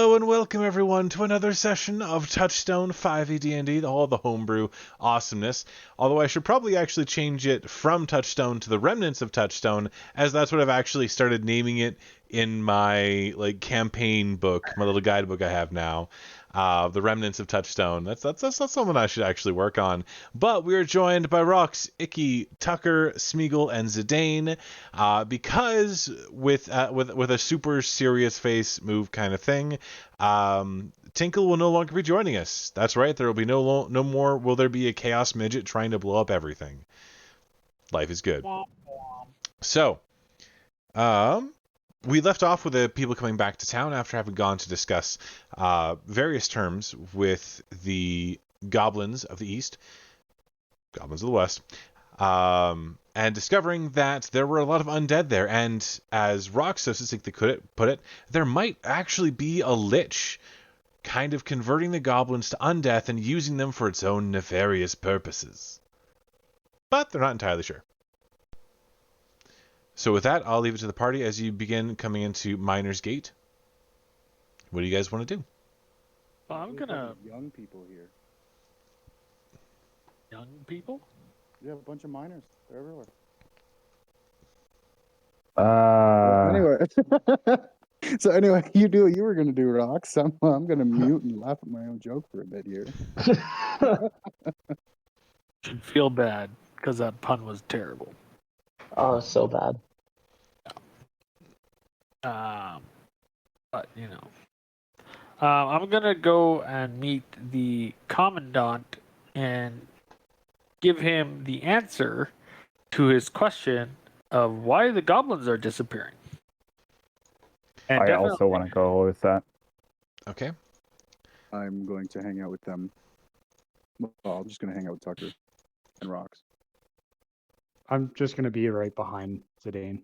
Hello and welcome everyone to another session of Touchstone 5e DnD, all the homebrew awesomeness. Although I should probably actually change it from Touchstone to the Remnants of Touchstone, as that's what I've actually started naming it in my campaign book, my little guidebook I have now. The Remnants of Touchstone. That's something I should actually work on. But we are joined by Rox, Icky, Tucker, Smeagol, and Zidane, because with a super serious face move kind of thing, Tinkle will no longer be joining us. That's right. There will be no more. Will there be a chaos midget trying to blow up everything? Life is good. So, we left off with the people coming back to town after having gone to discuss various terms with the goblins of the east, goblins of the west, and discovering that there were a lot of undead there. And as Rock so succinctly put it, there might actually be a lich kind of converting the goblins to undeath and using them for its own nefarious purposes. But they're not entirely sure. So with that, I'll leave it to the party as you begin coming into Miner's Gate. What do you guys want to do? Well, I'm gonna... Young people here. Young people? Yeah, a bunch of miners. They're everywhere. Anyway, you do what you were gonna do, Rox. I'm gonna mute and laugh at my own joke for a bit here. Should feel bad because that pun was terrible. Oh, so bad. But you know, I'm gonna go and meet the commandant and give him the answer to his question of why the goblins are disappearing. And I also want to go with that. Okay. I'm going to hang out with them. Well, I'm just gonna hang out with Tucker and Rox. I'm just going to be right behind Zidane.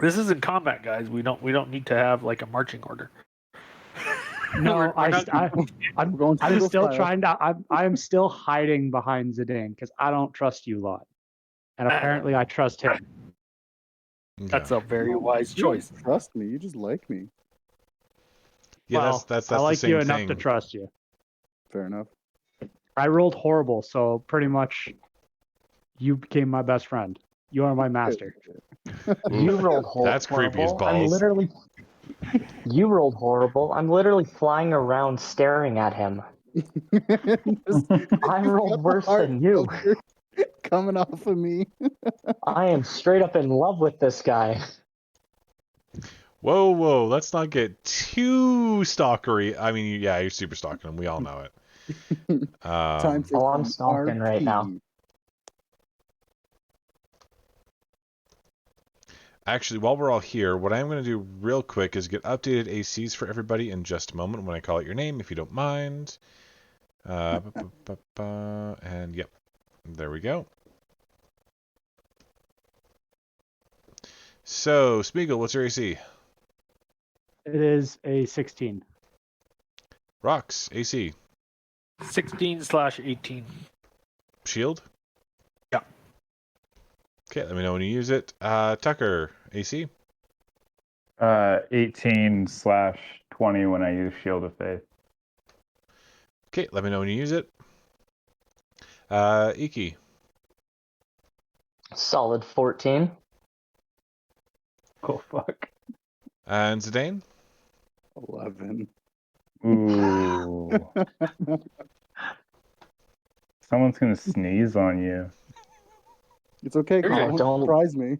This isn't combat, guys. We don't need to have like a marching order. No, I'm still file. trying to. I'm still hiding behind Zidane because I don't trust you lot, and apparently I trust him. Okay. That's a very wise You don't choice. trust me. You just like me. Yeah, Well, that's I the like same you enough thing. to trust you. Fair enough. I rolled horrible, so pretty much you became my best friend. You are my master. You rolled horrible. That's creepy as balls. You rolled horrible. I'm literally flying around staring at him. I rolled worse than you. Coming off of me. I am straight up in love with this guy. Whoa, let's not get too stalkery. I mean, yeah, you're super stalking him. We all know it. Time for I'm some stalking right now. RP. Actually, while we're all here, what I'm going to do real quick is get updated ACs for everybody in just a moment when I call out your name, if you don't mind. And yep, there we go. So, Smeagol, what's your AC? It is a 16. Rox, AC. 16/18. Shield? Yeah. Okay, let me know when you use it. Tucker, AC? 18/20 when I use Shield of Faith. Okay, let me know when you use it. Iki? Solid 14. Oh fuck. And Zidane? 11. Ooh. Someone's gonna sneeze on you. It's okay, Colin. don't- Surprise me.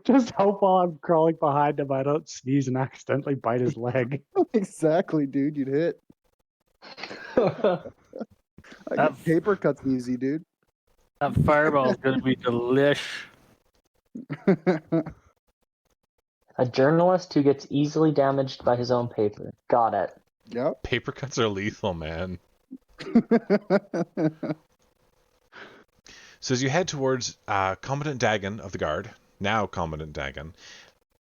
Just hope while I'm crawling behind him I don't sneeze and accidentally bite his leg. Exactly, dude. You'd hit. I get paper cuts easy, dude. That fireball is gonna be delish. A journalist who gets easily damaged by his own paper. Got it. Yep. Paper cuts are lethal, man. So as you head towards Commandant Dagon of the Guard, now Commandant Dagon,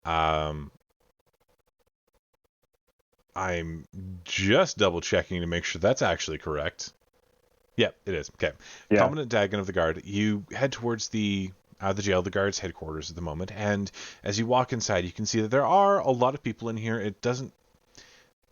I'm just double checking to make sure that's actually correct. Yep, it is. Okay. Yeah. Commandant Dagon of the Guard, you head towards the the jail, the guard's headquarters at the moment. And as you walk inside, you can see that there are a lot of people in here. It doesn't.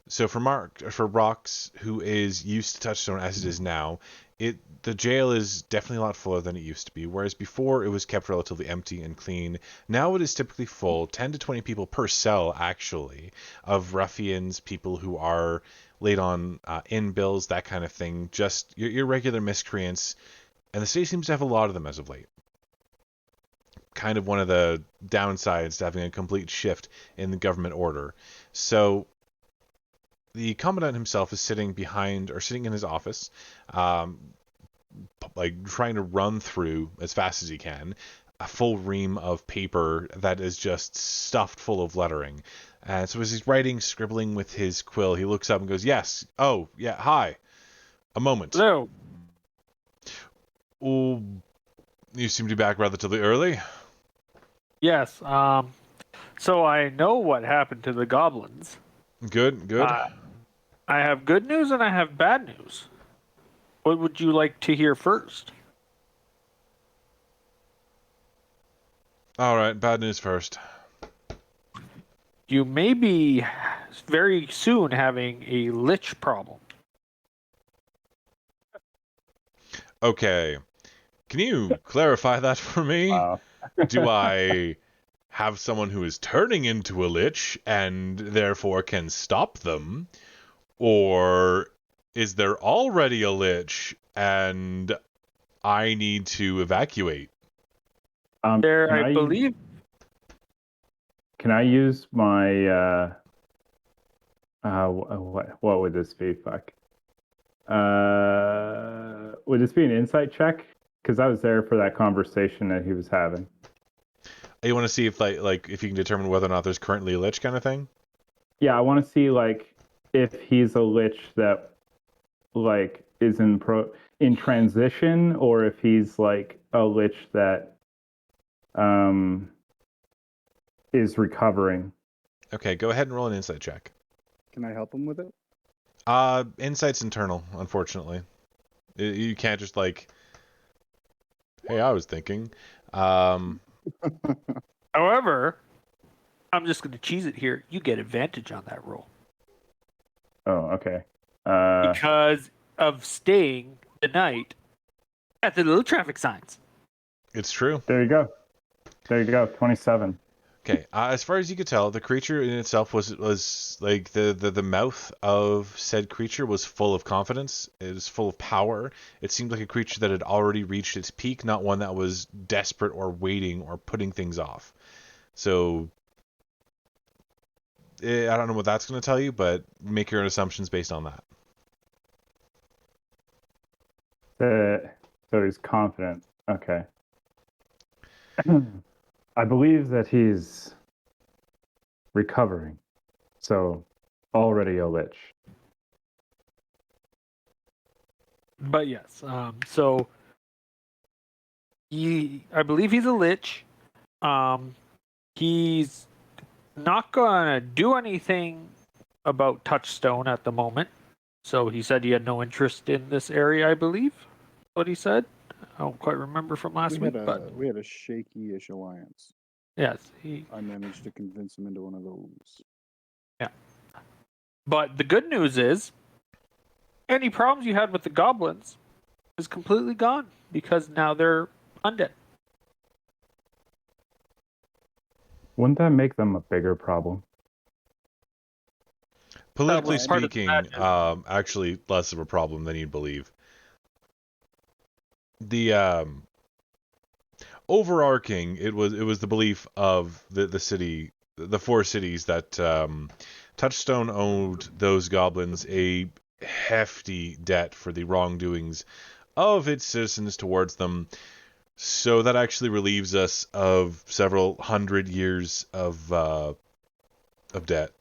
So for Rox, who is used to Touchstone as it is now, the jail is definitely a lot fuller than it used to be. Whereas before it was kept relatively empty and clean. Now it is typically full, 10 to 20 people per cell actually, of ruffians, people who are late on in bills, that kind of thing. Just your regular miscreants, and the city seems to have a lot of them as of late. Kind of one of the downsides to having a complete shift in the government order. So the commandant himself is sitting in his office, like trying to run through as fast as he can a full ream of paper that is just stuffed full of lettering. And so as he's scribbling with his quill, he looks up and goes, "Yes. Oh, yeah. Hi. A moment. Hello. Oh, you seem to be back relatively early." Yes. So I know what happened to the goblins. Good. I have good news and I have bad news. What would you like to hear first? All right. Bad news first. You may be very soon having a lich problem. Okay. Can you clarify that for me? Wow. Do I have someone who is turning into a lich and therefore can stop them? Or is there already a lich and I need to evacuate? There, I believe. Can I use my what would this be? Fuck. Would this be an insight check? Because I was there for that conversation that he was having. You want to see if like if you can determine whether or not there's currently a lich kind of thing? Yeah, I want to see like if he's a lich that like is in transition, or if he's like a lich that is recovering. Okay, go ahead and roll an insight check. Can I help him with it? Insight's internal, unfortunately. You can't just like, hey, I was thinking. However, I'm just going to cheese it here. You get advantage on that roll. Oh, okay. Because of staying the night at the little traffic signs. It's true. There you go. 27. Okay. As far as you could tell, the creature in itself was like the mouth of said creature was full of confidence. It was full of power. It seemed like a creature that had already reached its peak, not one that was desperate or waiting or putting things off. So I don't know what that's going to tell you, but make your own assumptions based on that. So he's confident. Okay. I believe that he's recovering. So already a lich. But yes, so I believe he's a lich. He's not gonna do anything about Touchstone at the moment. So he said he had no interest in this area, I believe. What he said. I don't quite remember from last week, but We had a shaky-ish alliance. yes, I managed to convince him into one of those. Yeah. But the good news is, any problems you had with the goblins is completely gone because now they're undead. Wouldn't that make them a bigger problem? Politically That was part of the speaking, madness. actually less of a problem than you'd believe. The overarching, it was the belief of the city, the four cities, that Touchstone owed those goblins a hefty debt for the wrongdoings of its citizens towards them. So that actually relieves us of several hundred years of debt,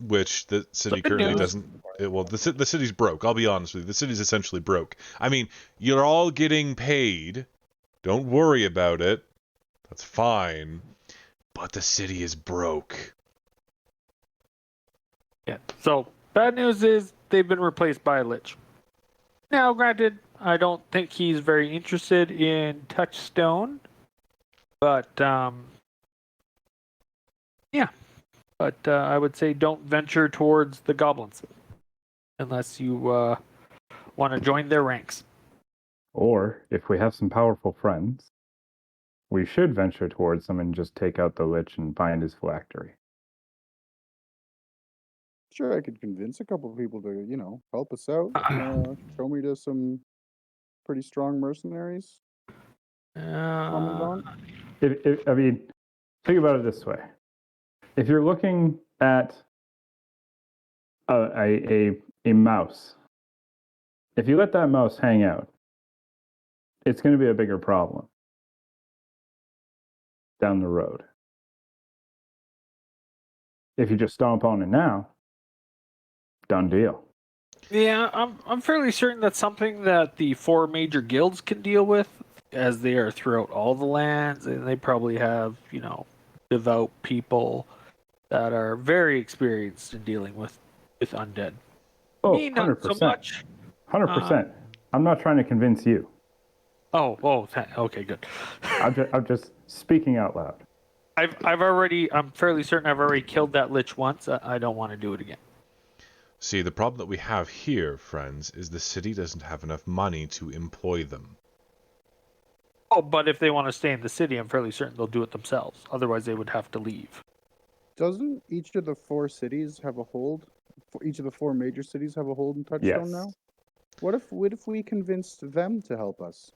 which the city currently doesn't. The city's broke. I'll be honest with you. The city's essentially broke. I mean, you're all getting paid. Don't worry about it. That's fine. But the city is broke. Yeah. So bad news is they've been replaced by a lich. Now, granted, I don't think he's very interested in Touchstone, but yeah. But I would say don't venture towards the goblins unless you want to join their ranks. Or if we have some powerful friends, we should venture towards them and just take out the Lich and find his phylactery. Sure, I could convince a couple of people to, help us out. Show me to some pretty strong mercenaries. Commandant? I mean, think about it this way. If you're looking at a mouse, if you let that mouse hang out, it's going to be a bigger problem down the road. If you just stomp on it now, done deal. Yeah, I'm fairly certain that's something that the 4 major guilds can deal with, as they are throughout all the lands, and they probably have, devout people that are very experienced in dealing with undead. Oh, Me, not 100%. so much. 100%. I'm not trying to convince you. Okay, good. I'm just speaking out loud. I'm fairly certain I've already killed that lich once. I don't want to do it again. See, the problem that we have here, friends, is the city doesn't have enough money to employ them. Oh, but if they want to stay in the city, I'm fairly certain they'll do it themselves. Otherwise, they would have to leave. Doesn't each of the 4 cities have a hold? Each of the 4 major cities have a hold in Touchstone now? What if we convinced them to help us?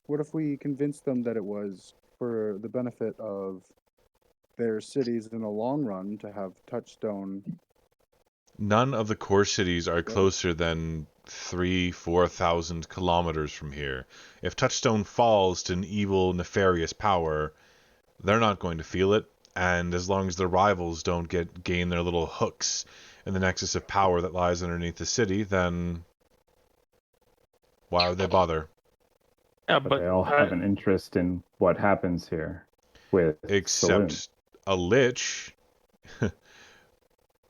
What if we convinced them that it was for the benefit of their cities in the long run to have Touchstone? None of the core cities are closer than 3,000-4,000 kilometers from here. If Touchstone falls to an evil, nefarious power, they're not going to feel it, and as long as their rivals don't gain their little hooks in the nexus of power that lies underneath the city, then why would they bother? Yeah, But they all have an interest in what happens here with Except Saloon. a lich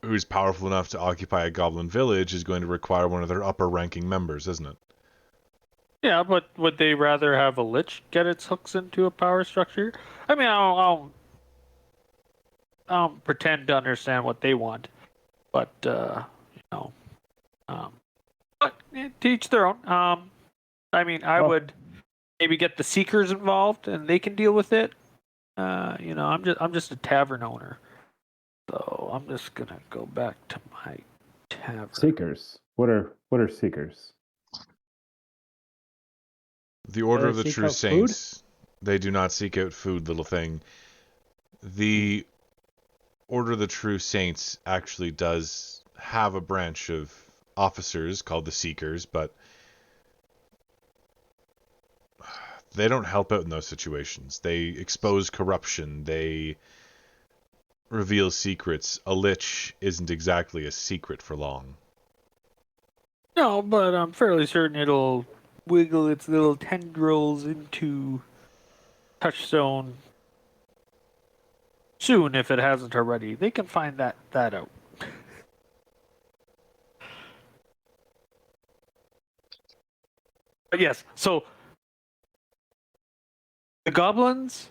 who's powerful enough to occupy a goblin village is going to require one of their upper-ranking members, isn't it? Yeah, but would they rather have a lich get its hooks into a power structure? I mean, I don't pretend to understand what they want, but but to each their own. I mean, I would maybe get the seekers involved, and they can deal with it. I'm just a tavern owner, so I'm just gonna go back to my tavern. Seekers. What are seekers? The Order of the seek True out Saints. They do not seek out food, little thing. The Order of the True Saints actually does have a branch of officers called the Seekers, but they don't help out in those situations. They expose corruption. They reveal secrets. A lich isn't exactly a secret for long. No, but I'm fairly certain it'll wiggle its little tendrils into Touchstone soon if it hasn't already. They can find that out. But yes, so the goblins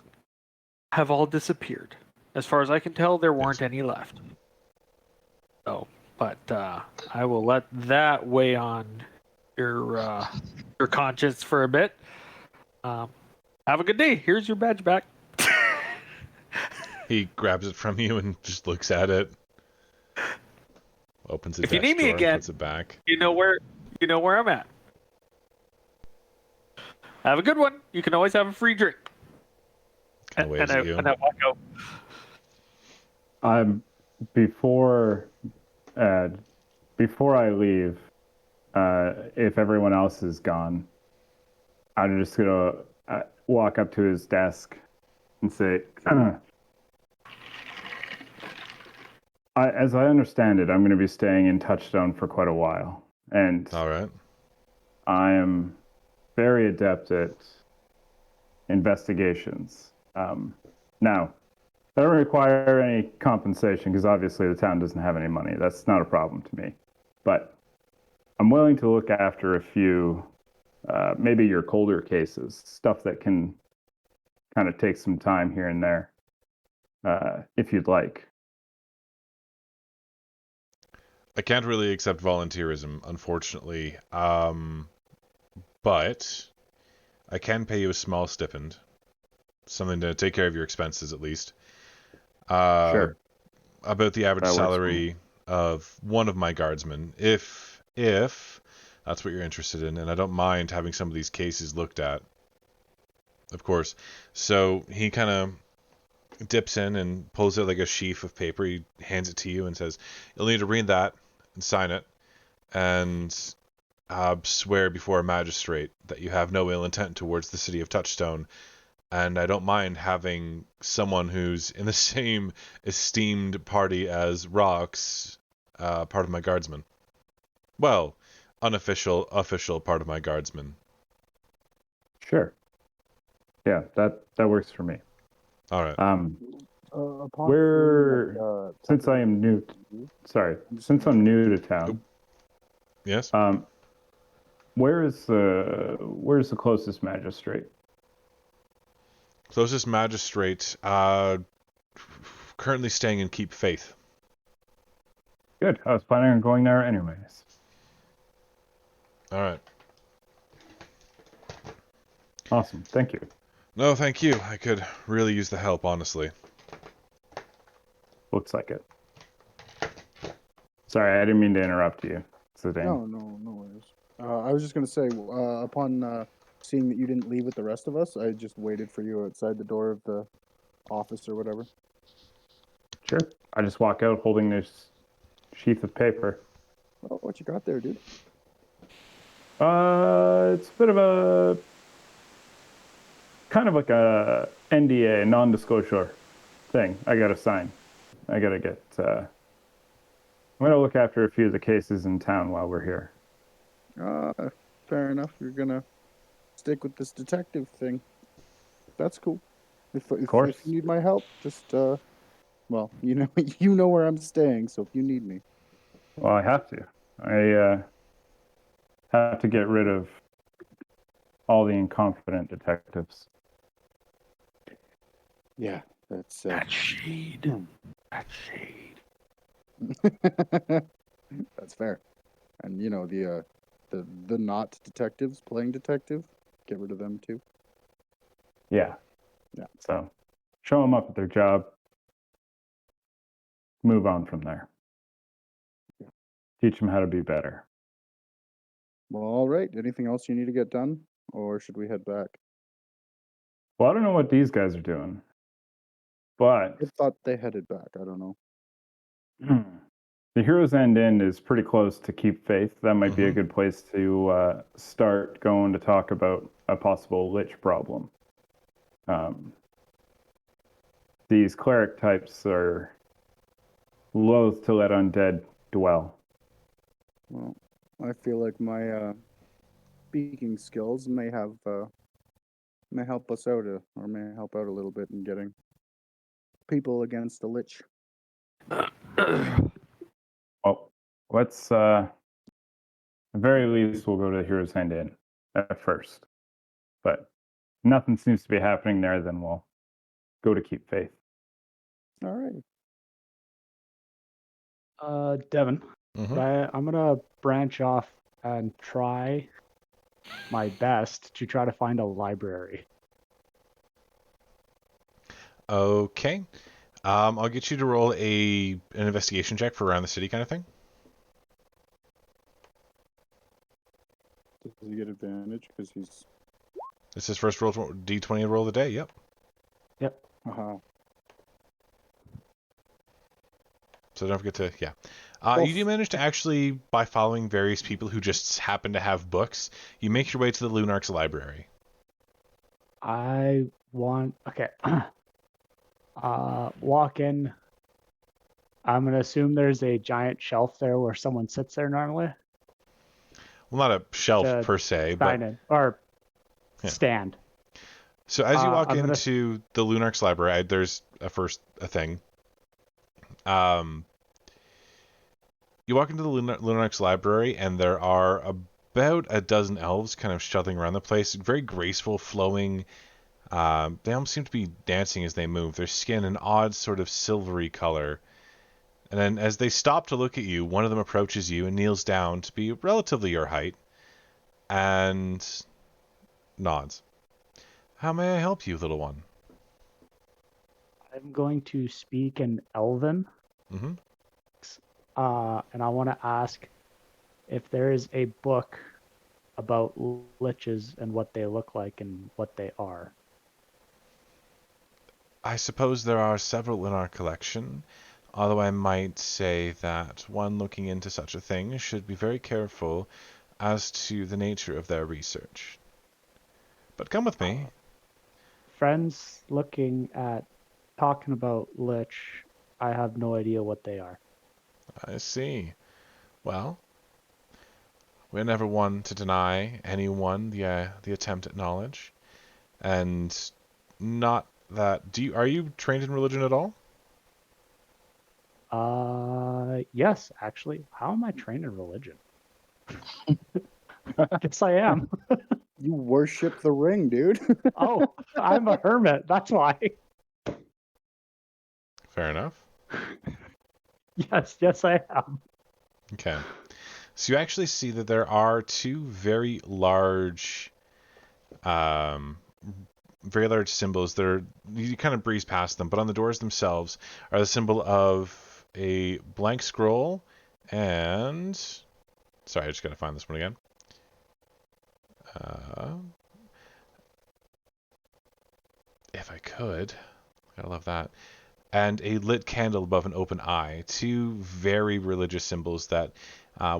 have all disappeared. As far as I can tell, there weren't any left. So, but I will let that weigh on your conscience for a bit. Have a good day. Here's your badge back. He grabs it from you and just looks at it. Opens the If you desk need me drawer again, and puts it back. You know where I'm at. Have a good one. You can always have a free drink. Kind of waves at you. And I walk out. Before I leave, if everyone else is gone, I'm just gonna walk up to his desk and say, as I understand it, I'm going to be staying in Touchstone for quite a while, and All right. I am very adept at investigations. Now, I don't require any compensation because obviously the town doesn't have any money. That's not a problem to me. But I'm willing to look after a few maybe your colder cases, stuff that can kind of take some time here and there, if you'd like. I can't really accept volunteerism, unfortunately. But I can pay you a small stipend. Something to take care of your expenses, at least. Sure. About the average That works for salary of one of my guardsmen, if that's what you're interested in, and I don't mind having some of these cases looked at, of course. So he kind of dips in and pulls out like a sheaf of paper. He hands it to you and says, "You'll need to read that and sign it, and swear before a magistrate that you have no ill intent towards the city of Touchstone. And I don't mind having someone who's in the same esteemed party as Rox, part of my guardsmen. Well, official part of my guardsmen." Sure. Yeah, that works for me. All right. Upon Where, seeing that, since I am new, since I'm new to town, Yes. where's the closest magistrate? Closest magistrate, currently staying in Keep Faith. Good. I was planning on going there anyways. All right. Awesome. Thank you. No, thank you. I could really use the help, honestly. Looks like it. Sorry, I didn't mean to interrupt you, Zidane. No worries. I was just gonna say, upon seeing that you didn't leave with the rest of us, I just waited for you outside the door of the office or whatever. Sure. I just walk out holding this sheath of paper. Oh, what you got there, dude? It's a bit of a kind of like a NDA, non-disclosure thing. I gotta sign. I gotta get. I'm gonna look after a few of the cases in town while we're here. Fair enough. You're gonna stick with this detective thing. That's cool. If course. if you need my help, just well, you know where I'm staying, so if you need me. Well, I have to. I have to get rid of all the incompetent detectives. Yeah, that's That shade. That shade. that's fair. And the not detectives playing detective, get rid of them too. Yeah. Yeah. So, show them up at their job. Move on from there. Yeah. Teach them how to be better. Well, all right. Anything else you need to get done, or should we head back? Well, I don't know what these guys are doing, but I thought they headed back. I don't know. the Hero's End Inn is pretty close to Keep Faith. That might be a Mhm. good place to start going to talk about a possible lich problem. These cleric types are loath to let undead dwell. Well, I feel like my speaking skills may help us out, or may help out a little bit in getting people against the lich. Well, let's at the very least we'll go to Hero's End Inn at first. But nothing seems to be happening there, then we'll go to Keep Faith. All right. Devin, Mhm. I'm gonna branch off and try my best to try to find a library. Okay. I'll get you to roll an investigation check for around the city kind of thing. Does he get advantage because he's? It's his first roll D20 roll of the day. Yep. Uh-huh. So don't forget to Well, you do manage to actually, by following various people who just happen to have books, you make your way to the Lunarch's library. Okay. Walk in. I'm gonna assume there's a giant shelf there where someone sits there normally. Well, not a shelf To per se, Sign but in or Yeah. stand. so as you walk I'm gonna- into the Lunarch's library, there's a thing. You walk into the Lunarch's library, and there are about a dozen elves kind of shuttling around the place, very graceful, flowing. They almost seem to be dancing as they move. Their skin an odd sort of silvery color. And then as they stop to look at you, one of them approaches you and kneels down to be relatively your height and nods. How may I help you, little one? I'm going to speak in Elven, Mm-hmm. and I want to ask if there is a book about liches and what they look like and what they are. I suppose there are several in our collection, although I might say that one looking into such a thing should be very careful as to the nature of their research. But come with me. Friends looking at talking about lich, I have no idea what they are. I see. Well, we're never one to deny anyone the attempt at knowledge, and not that. Are you trained in religion at all? Yes, actually. How am I trained in religion? Yes, I am. You worship the ring, dude. Oh, I'm a hermit. That's why. Fair enough. Yes, I am. Okay. So you actually see that there are two very large symbols that are, you kind of breeze past them, but on the doors themselves are the symbol of a blank scroll and, sorry, I just got to find this one again. If I could, I love that. And a lit candle above an open eye. Two very religious symbols that,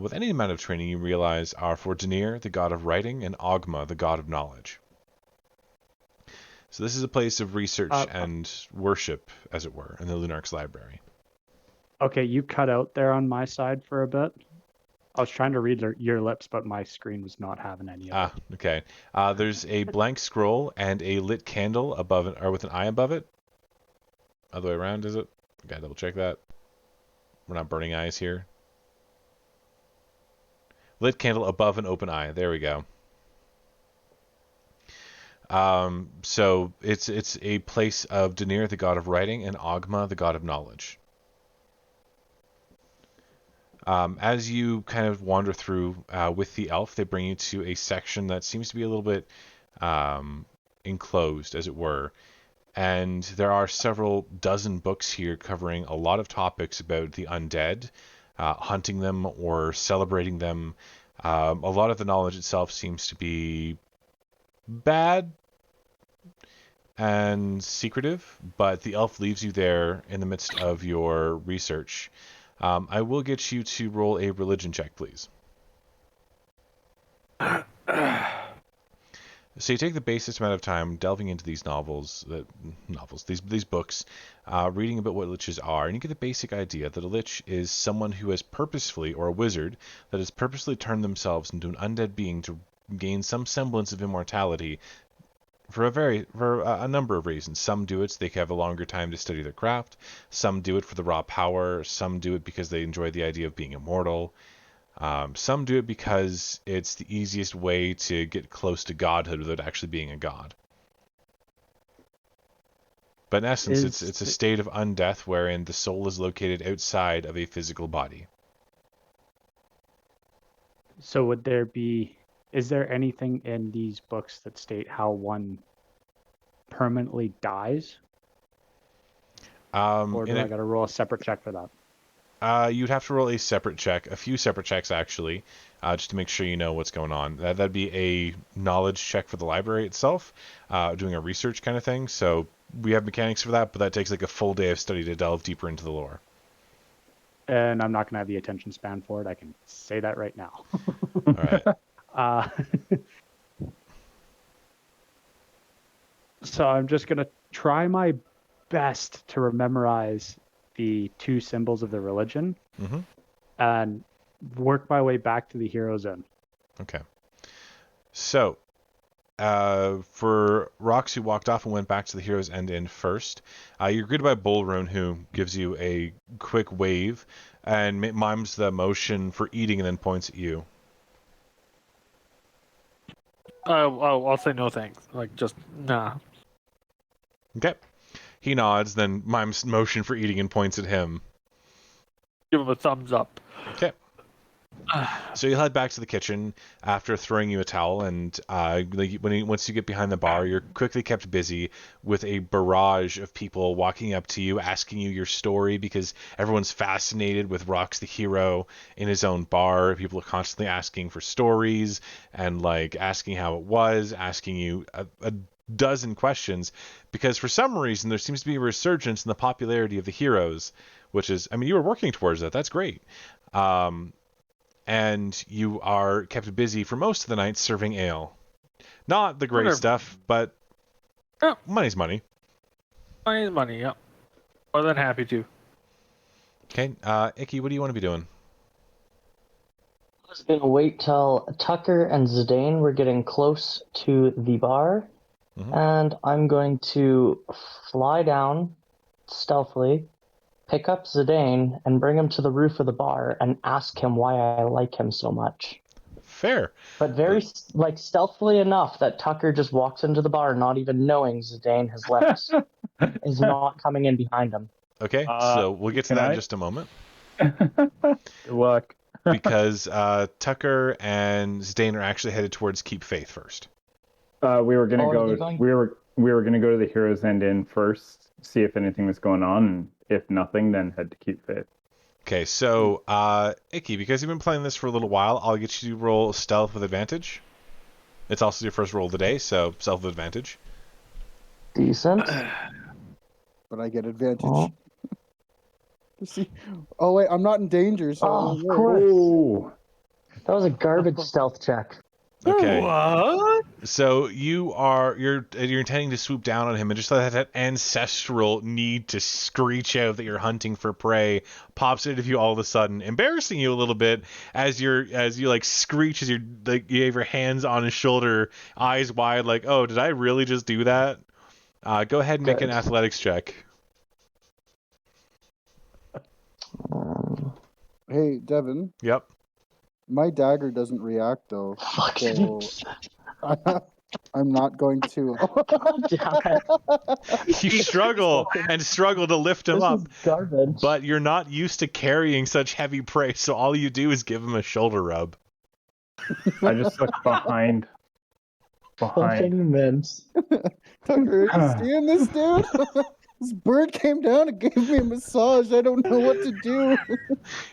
with any amount of training, you realize are for Denir, the god of writing, and Ogma, the god of knowledge. So this is a place of research and worship, as it were, in the Lunarch's library. Okay, you cut out there on my side for a bit. I was trying to read your lips, but my screen was not having any of it. Okay. There's a blank scroll and a lit candle above it, or with an eye above it. Other way around, is it? Gotta double check that. We're not burning eyes here. Lit candle above an open eye. There we go. So it's a place of Denir, the god of writing, and Ogma, the god of knowledge. As you kind of wander through with the elf, they bring you to a section that seems to be a little bit enclosed, as it were. And there are several dozen books here covering a lot of topics about the undead, hunting them or celebrating them. A lot of the knowledge itself seems to be bad and secretive, but the elf leaves you there in the midst of your research. I will get you to roll a religion check, please. So you take the basest amount of time delving into these these books, reading about what liches are, and you get the basic idea that a lich is someone who has purposefully, or a wizard, that has purposely turned themselves into an undead being to gain some semblance of immortality for a number of reasons. Some do it so they can have a longer time to study their craft. Some do it for the raw power. Some do it because they enjoy the idea of being immortal. Some do it because it's the easiest way to get close to godhood without actually being a god. But in essence, it's a state of undeath wherein the soul is located outside of a physical body. So is there anything in these books that state how one permanently dies? Or do I got to roll a separate check for that? You'd have to roll a separate check, a few separate checks actually, just to make sure you know what's going on. That'd be a knowledge check for the library itself, doing a research kind of thing. So we have mechanics for that, but that takes like a full day of study to delve deeper into the lore. And I'm not going to have the attention span for it. I can say that right now. All right. So I'm just going to try my best to memorize the two symbols of the religion and work my way back to the hero's end. Okay. So, for Rox, who walked off and went back to the hero's end in first, you're greeted by Bullrune, who gives you a quick wave and mimes the motion for eating and then points at you. I'll say no thanks. Like, just nah. Okay. He nods, then mimes motion for eating and points at him. Give him a thumbs up. Okay. So you head back to the kitchen after throwing you a towel, and once you get behind the bar, you're quickly kept busy with a barrage of people walking up to you, asking you your story, because everyone's fascinated with Rox the hero in his own bar. People are constantly asking for stories and like asking how it was, asking you a dozen questions, because for some reason there seems to be a resurgence in the popularity of the heroes, which is, I mean, you were working towards that. That's great. And you are kept busy for most of the night serving ale. Not the great stuff, but money's money. Money's money, yeah. More than happy to. Okay, Icky, what do you want to be doing? I was going to wait till Tucker and Zidane were getting close to the bar, and I'm going to fly down stealthily, pick up Zidane, and bring him to the roof of the bar and ask him why I like him so much. Fair. But very, stealthily enough that Tucker just walks into the bar not even knowing Zidane has left, is not coming in behind him. Okay, so we'll get to that in just a moment. Good luck. Because Tucker and Zidane are actually headed towards Keep Faith first. We were gonna are they go. going? We were gonna go to the Hero's End Inn first, see if anything was going on, and if nothing, then head to Keep Faith. Okay, so Icky, because you've been playing this for a little while, I'll get you to roll stealth with advantage. It's also your first roll of the day, so stealth with advantage. Decent. But I get advantage. Oh. See, oh wait, I'm not in danger, so Oh, of it won't work. course. Ooh. That was a garbage stealth check. Okay. What? So you're intending to swoop down on him, and just that ancestral need to screech out that you're hunting for prey pops into you all of a sudden, embarrassing you a little bit as you like screech as you have your hands on his shoulder, eyes wide, like, oh, did I really just do that? Go ahead and make an athletics check. Hey, Devin. Yep. My dagger doesn't react though. Fucking. So I'm not going to. You struggle to lift him This up, is garbage. but you're not used to carrying such heavy prey, so all you do is give him a shoulder rub. I just look behind. Fucking mints. Tucker, are you seeing this, dude? This bird came down and gave me a massage. I don't know what to do.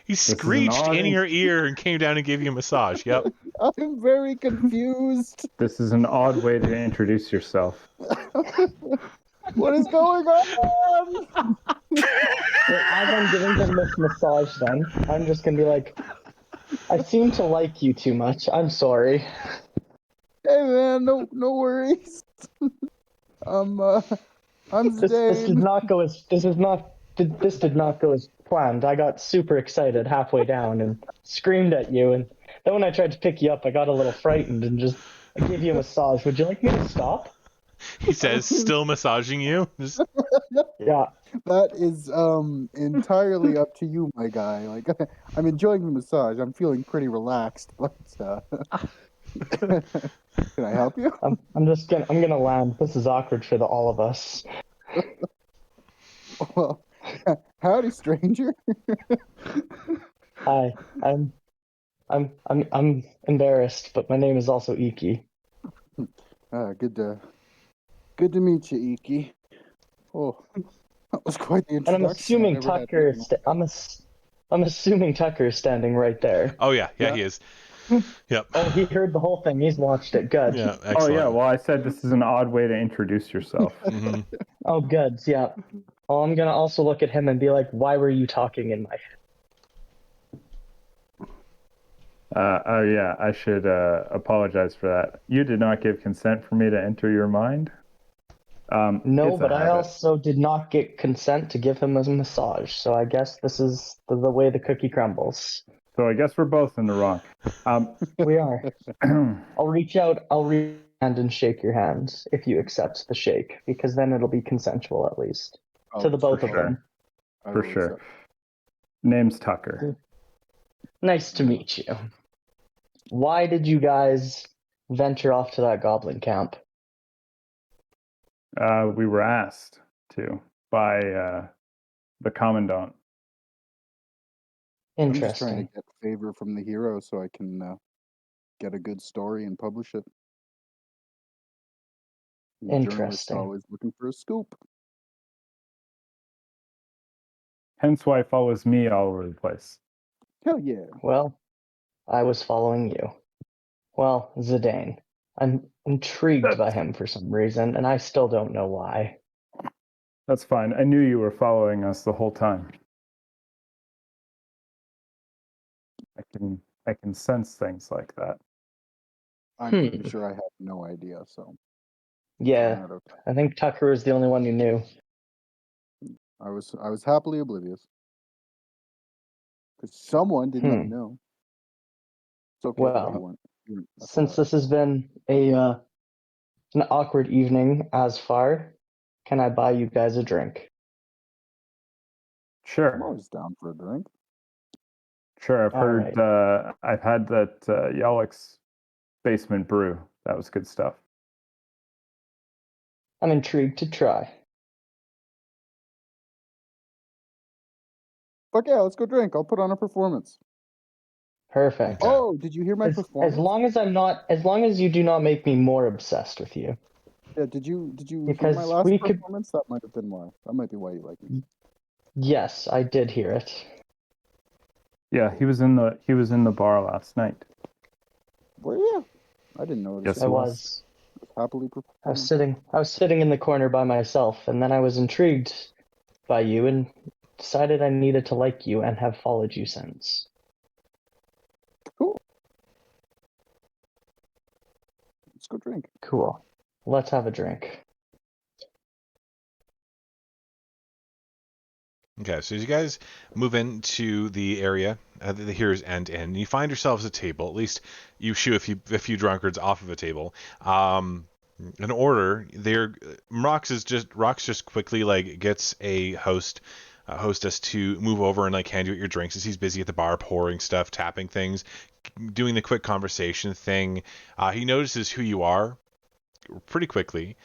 He screeched in your ear and came down and gave you a massage. Yep. I'm very confused. This is an odd way to introduce yourself. What is going on? As I'm giving him this massage, then I'm just gonna be like, I seem to like you too much. I'm sorry. Hey man, no worries. I'm This did not go as this did not go as planned. I got super excited halfway down and screamed at you, and then when I tried to pick you up, I got a little frightened and just I gave you a massage. Would you like me to stop? He says, still massaging you. Yeah. That is entirely up to you, my guy. Like I'm enjoying the massage. I'm feeling pretty relaxed, but can I help you? I'm gonna land. This is awkward for all of us. Well, howdy, stranger. Hi. I'm embarrassed, but my name is also Iki. Good to meet you, Iki. Oh, that was quite the And introduction. I'm assuming Tucker. I'm assuming Tucker is standing right there. Oh yeah, he is. Yep. Oh, he heard the whole thing. He's watched it. Good. Yeah, excellent. Oh yeah, well I said this is an odd way to introduce yourself. Mm-hmm. Oh, good. Yeah. Oh, I'm gonna also look at him and be like, "Why were you talking in my head?" Oh yeah, I should apologize for that. You did not give consent for me to enter your mind. No, it's a but I habit. also did not get consent to give him a massage. So I guess this is the way the cookie crumbles. So I guess we're both in the wrong. We are. I'll reach out and shake your hand if you accept the shake, because then it'll be consensual at least to the both of them. For sure. Name's Tucker. Nice to meet you. Why did you guys venture off to that goblin camp? We were asked to by the commandant. I'm just trying Interesting. to get favor from the hero so I can get a good story and publish it. The journalist's Interesting. always looking for a scoop. Hence why it follows me all over the place. Hell yeah. Well, I was following you. Well, Zidane. I'm intrigued by him for some reason, and I still don't know why. That's fine. I knew you were following us the whole time. I can sense things like that. I'm pretty sure I have no idea, so. Yeah, Not okay. I think Tucker was the only one who knew. I was happily oblivious. Because someone didn't let me know. It's okay. Well, you weren't since this has been an awkward evening as far, can I buy you guys a drink? I'm Sure. always down for a drink. Sure, I've All heard, I've had that Yalek's basement brew. That was good stuff. I'm intrigued to try. Fuck yeah, let's go drink. I'll put on a performance. Perfect. Okay. Oh, did you hear my performance? As long as you do not make me more obsessed with you. Yeah, did you hear Because my last we could- performance? That might have been why. That might be why you like me. Yes, I did hear it. Yeah, he was in the bar last night. Were you? I didn't notice. Yes, it. he I was. was. Happily I performing. was sitting in the corner by myself, and then I was intrigued by you and decided I needed to like you and have followed you since. Cool. Let's go drink. Cool. Let's have a drink. Okay, so as you guys move into the area, the hero's end inn, you find yourselves a table. At least you shoo a few drunkards off of a table. An order. Rox just quickly like gets a hostess to move over and like hand you your drinks as he's busy at the bar pouring stuff, tapping things, doing the quick conversation thing. He notices who you are pretty quickly.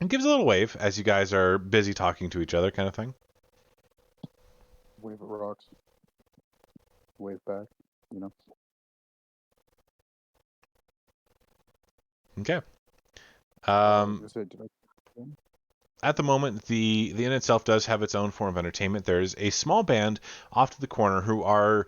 And gives a little wave as you guys are busy talking to each other, kind of thing. Wave at rocks. Wave back. You know. Okay. At the moment, the inn itself does have its own form of entertainment. There's a small band off to the corner who are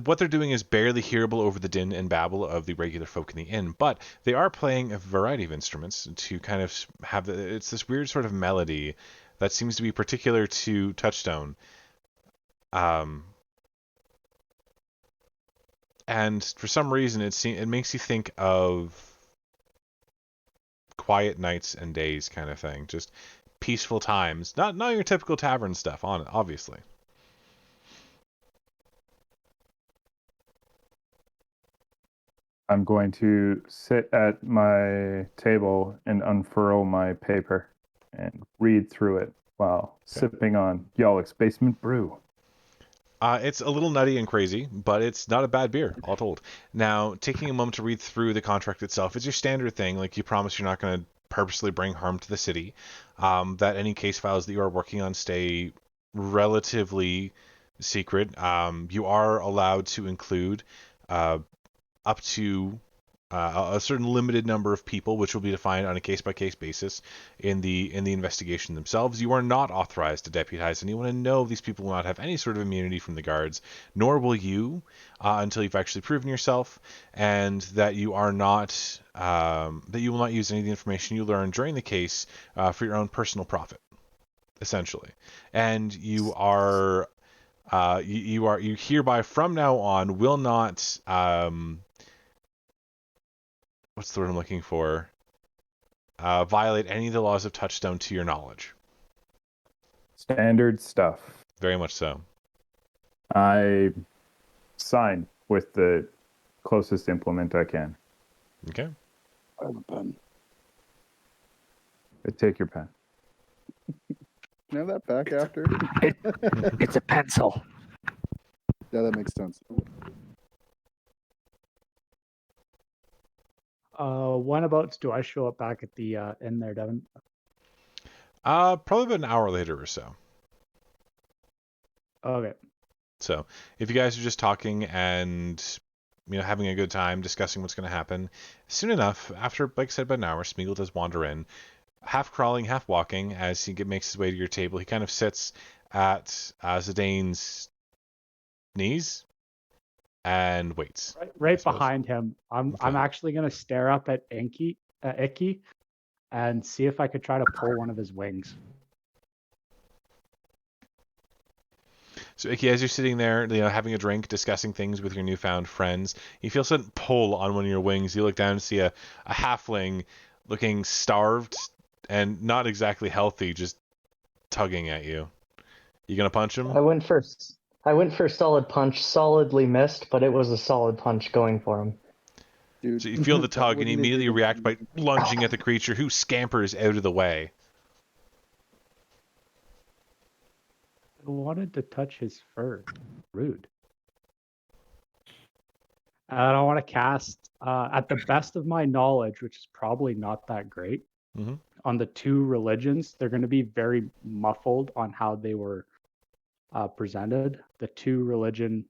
what they're doing is barely hearable over the din and babble of the regular folk in the inn, but they are playing a variety of instruments to kind of have it's this weird sort of melody that seems to be particular to Touchstone. And for some reason, it makes you think of quiet nights and days kind of thing, just peaceful times, not your typical tavern stuff, obviously. I'm going to sit at my table and unfurl my paper and read through it while sipping on Yalek's basement brew. It's a little nutty and crazy, but it's not a bad beer, all told. Now, taking a moment to read through the contract itself is your standard thing. Like, you promise you're not going to purposely bring harm to the city, that any case files that you are working on stay relatively secret. You are allowed to include up to a certain limited number of people, which will be defined on a case-by-case basis in the investigation themselves. You are not authorized to deputize anyone, and no, these people will not have any sort of immunity from the guards, nor will you until you've actually proven yourself, and that you are not that you will not use any of the information you learn during the case for your own personal profit, essentially. And you are you hereby from now on will not what's the word I'm looking for? Violate any of the laws of Touchstone to your knowledge. Standard stuff. Very much so. I sign with the closest implement I can. Okay. I have a pen. I take your pen. Can I have that back after? It's a pencil. Yeah, that makes sense. Whenabouts do I show up back at the inn there, Devin? Probably about an hour later or so. Okay. So if you guys are just talking and having a good time discussing what's going to happen, soon enough, after like I said, about an hour, Smeagol does wander in, half crawling, half walking. As he makes his way to your table, he kind of sits at Zidane's knees and waits. Right behind him. I'm actually gonna stare up at Icky, and see if I could try to pull one of his wings. So Icky, as you're sitting there, having a drink, discussing things with your newfound friends, you feel a sudden pull on one of your wings. You look down and see a halfling looking starved and not exactly healthy, just tugging at you. You gonna punch him? I went for a solid punch, solidly missed, but it was a solid punch going for him. Dude, So you feel the tug, and you wouldn't immediately even- react by lunging at the creature, who scampers out of the way. I wanted to touch his fur. Rude. I don't want to cast, at the best of my knowledge, which is probably not that great, on the two religions, they're going to be very muffled on how they were presented. The two religion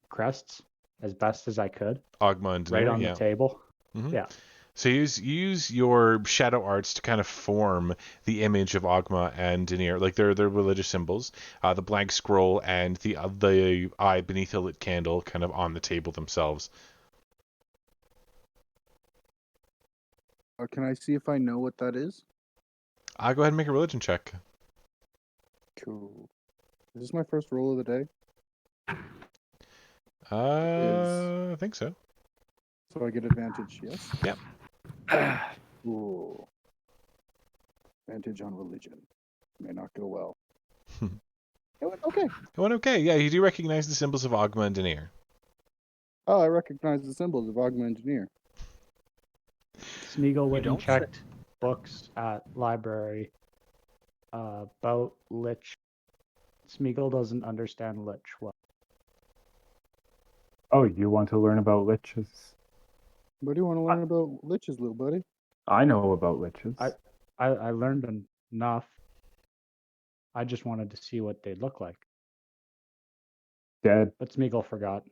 crests, as best as I could. Ogma and right Daenerys, on the table. Yeah. So use your shadow arts to kind of form the image of Ogma and Daenerys, like their religious symbols. The blank scroll and the eye beneath a lit candle, kind of on the table themselves. Can I see if I know what that is? Go ahead and make a religion check. Cool. Is this my first roll of the day? I think so. So I get advantage, yes? Yep. Cool. Advantage on religion. May not go well. It went okay. It went okay. Yeah, you do recognize the symbols of Ogma and Daenerys. Oh, I recognize the symbols of Ogma Engineer. Smeagol went and don't say- checked books at library about Lich. Smeagol doesn't understand Lich well. Oh, you want to learn about liches? What do you want to learn about liches, little buddy? I know about liches. I learned enough. I just wanted to see what they'd look like. Dead, But Smeagol forgot.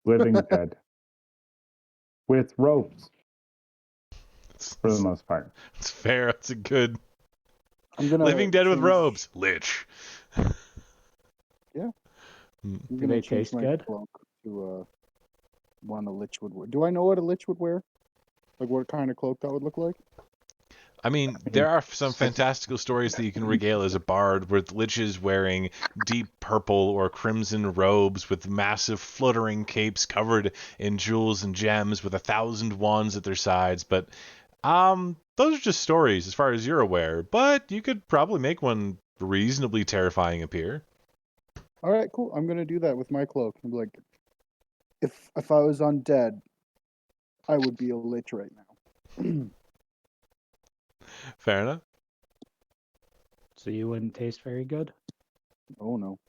living dead. With robes, for the most part. It's fair. It's a good I'm gonna living dead with change- robes. Lich. Yeah. I'm Do gonna they change taste my good? cloak to one a lich would wear. Do I know what a lich would wear? Like what kind of cloak that would look like? I mean, there are some fantastical stories that you can regale as a bard with liches wearing deep purple or crimson robes with massive fluttering capes covered in jewels and gems with 1,000 wands at their sides. But those are just stories as far as you're aware. But you could probably make one reasonably terrifying appear. All right, cool. I'm gonna do that with my cloak. I'm like, if I was undead, I would be a lich right now. Fair enough. So you wouldn't taste very good? Oh no.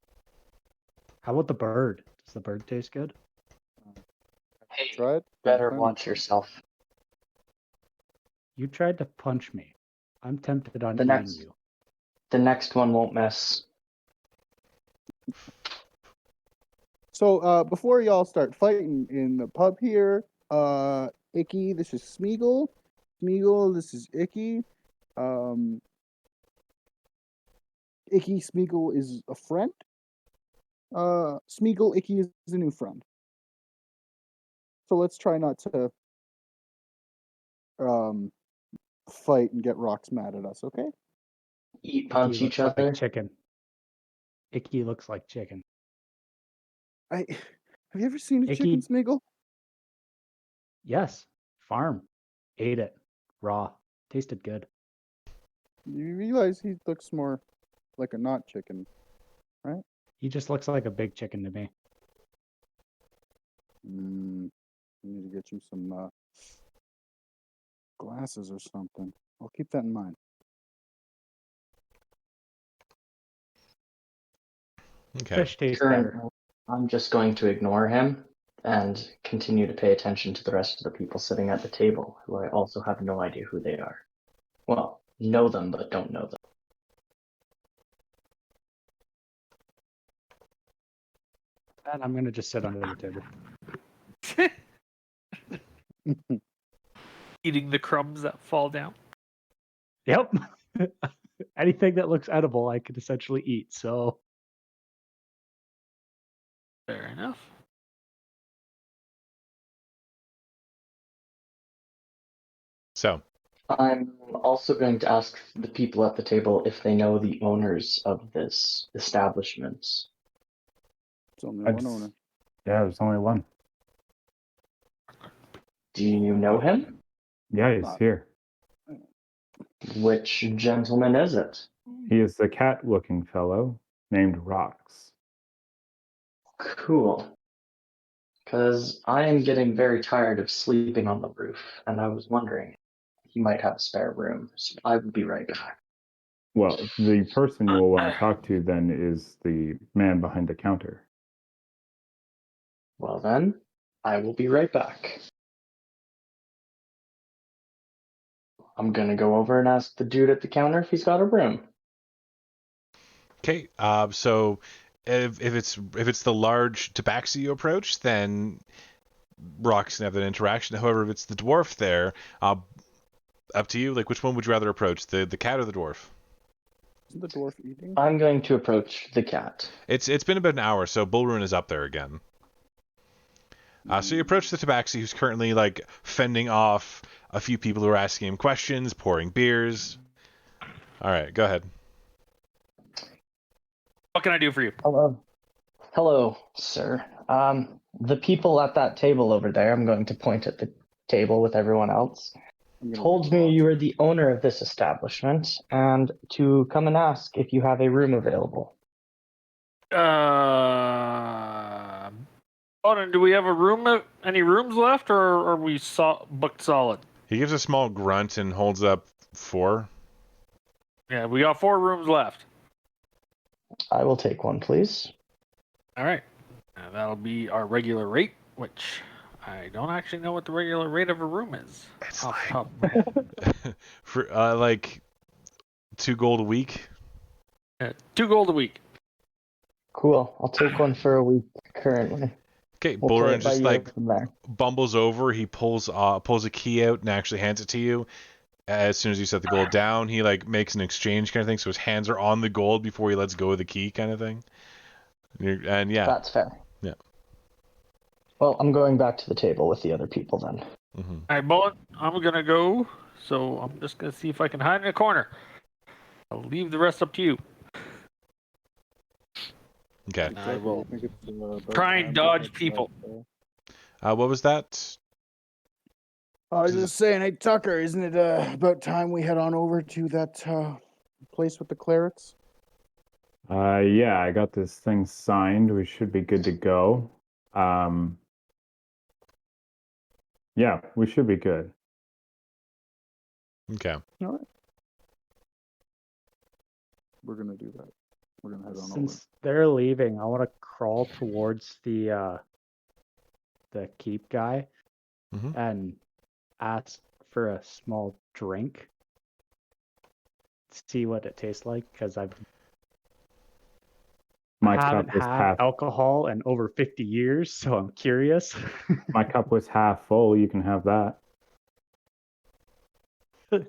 How about the bird? Does the bird taste good? Hey, Try it. better Fine. watch yourself. You tried to punch me. I'm tempted on The eating next- you. The next one won't miss. So before y'all start fighting in the pub here, Icky, this is Smeagol. Smeagol, this is Icky. Icky Smeagol is a friend. Smeagol Icky is a new friend. So let's try not to fight and get rocks mad at us, okay? Eat, punch Icky each looks other. like chicken. Icky looks like chicken. Have you ever seen a Icky- chicken, Smeagol? Yes. Farm. Ate it. Raw. Tasted good. You realize he looks more like a not chicken. He just looks like a big chicken to me. I need to get you some glasses or something. I'll keep that in mind. Okay. Fish tastes Current, better. I'm just going to ignore him. and continue to pay attention to the rest of the people sitting at the table, who I also have no idea who they are. Well, know them, but don't know them. And I'm gonna just sit under the table. Eating the crumbs that fall down. Yep. Anything that looks edible, I could essentially eat. So Fair enough. So, I'm also going to ask the people at the table if they know the owners of this establishment. It's only I'd one s- owner. Yeah, there's only one. Do you know him? Yeah, he's here. Which gentleman is it? He is the cat-looking fellow named Rox. Cool. Because I am getting very tired of sleeping on the roof, and I was wondering if he might have a spare room. So I will be right back. Well, the person you will want to talk to then is the man behind the counter. Well then, I will be right back. I'm gonna go over and ask the dude at the counter if he's got a room. okay. So if it's the large tabaxi you approach, then Rock's gonna have that interaction. However, if it's the dwarf there, up to you. Like, which one would you rather approach, the cat or the dwarf? Isn't the dwarf eating? I'm going to approach the cat. It's been about an hour, so Bullrun is up there again. So you approach the tabaxi, who's currently like fending off a few people who are asking him questions, pouring beers. All right, go ahead. What can I do for you? Hello. Hello, sir. The people at that table over there, I'm going to point at the table with everyone else, I'm gonna told me you are the owner of this establishment and to come and ask if you have a room available. Odin, do we have a room? Any rooms left, or are we booked solid? He gives a small grunt and holds up 4. Yeah, we got 4 rooms left. I will take one, please. All right. That'll be our regular rate, which I don't actually know what the regular rate of a room is. It's off the like top of my head. for like 2 gold a week. 2 gold a week. Cool. I'll take one for a week currently. Okay, We'll play Bullrun it by just ear like from there. bumbles over. He pulls a key out and actually hands it to you. As soon as you set the gold down, he like makes an exchange kind of thing. So his hands are on the gold before he lets go of the key, kind of thing. And yeah, That's fair. Yeah. Well, I'm going back to the table with the other people then. mm-hmm. All right, Bullet, I'm going to go. So I'm just going to see if I can hide in a corner. I'll leave the rest up to you. Okay. I will think it's, about try and time dodge to people. What was that? I was just saying, hey Tucker, isn't it about time we head on over to that place with the clerics? Yeah, I got this thing signed. We should be good to go. Yeah, we should be good. Okay. All right. We're gonna do that. We're gonna head on over. since they're leaving, I want to crawl towards the keep guy Mhm. and ask for a small drink. See what it tastes like, because I My haven't cup was had half. alcohol in over 50 years, so I'm curious. My cup was half full. You can have that.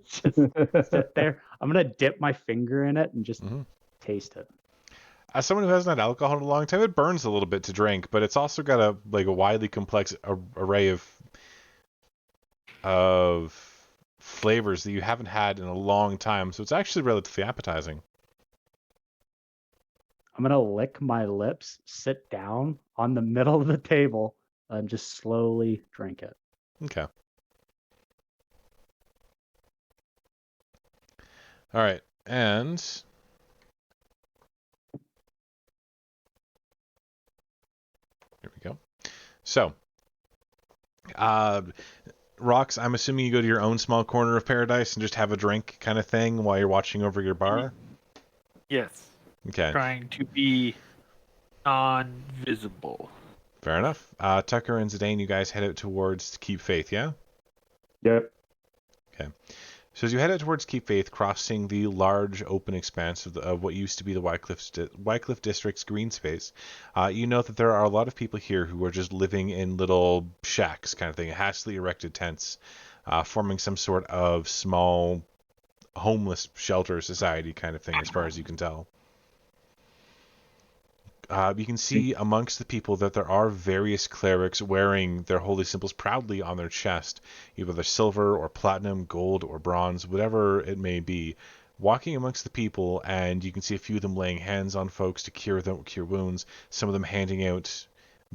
Just sit there. I'm gonna dip my finger in it and just Mhm. taste it. As someone who hasn't had alcohol in a long time, it burns a little bit to drink, but it's also got a widely complex array of flavors that you haven't had in a long time. So it's actually relatively appetizing. I'm gonna lick my lips, sit down on the middle of the table, and just slowly drink it. Okay. All right, and here we go. So, Rox, I'm assuming you go to your own small corner of paradise and just have a drink kind of thing while you're watching over your bar? Yes. Okay. Trying to be non-visible. Fair enough. Tucker and Zidane, you guys head out towards Keep Faith, yeah? Yep. Okay. So as you head out towards Keep Faith, crossing the large open expanse of what used to be the Wycliffe District's green space, you note that there are a lot of people here who are just living in little shacks kind of thing, hastily erected tents, forming some sort of small homeless shelter society kind of thing as far as you can tell. You can see amongst the people that there are various clerics wearing their holy symbols proudly on their chest, either silver or platinum, gold or bronze, whatever it may be, walking amongst the people, and you can see a few of them laying hands on folks to cure wounds, some of them handing out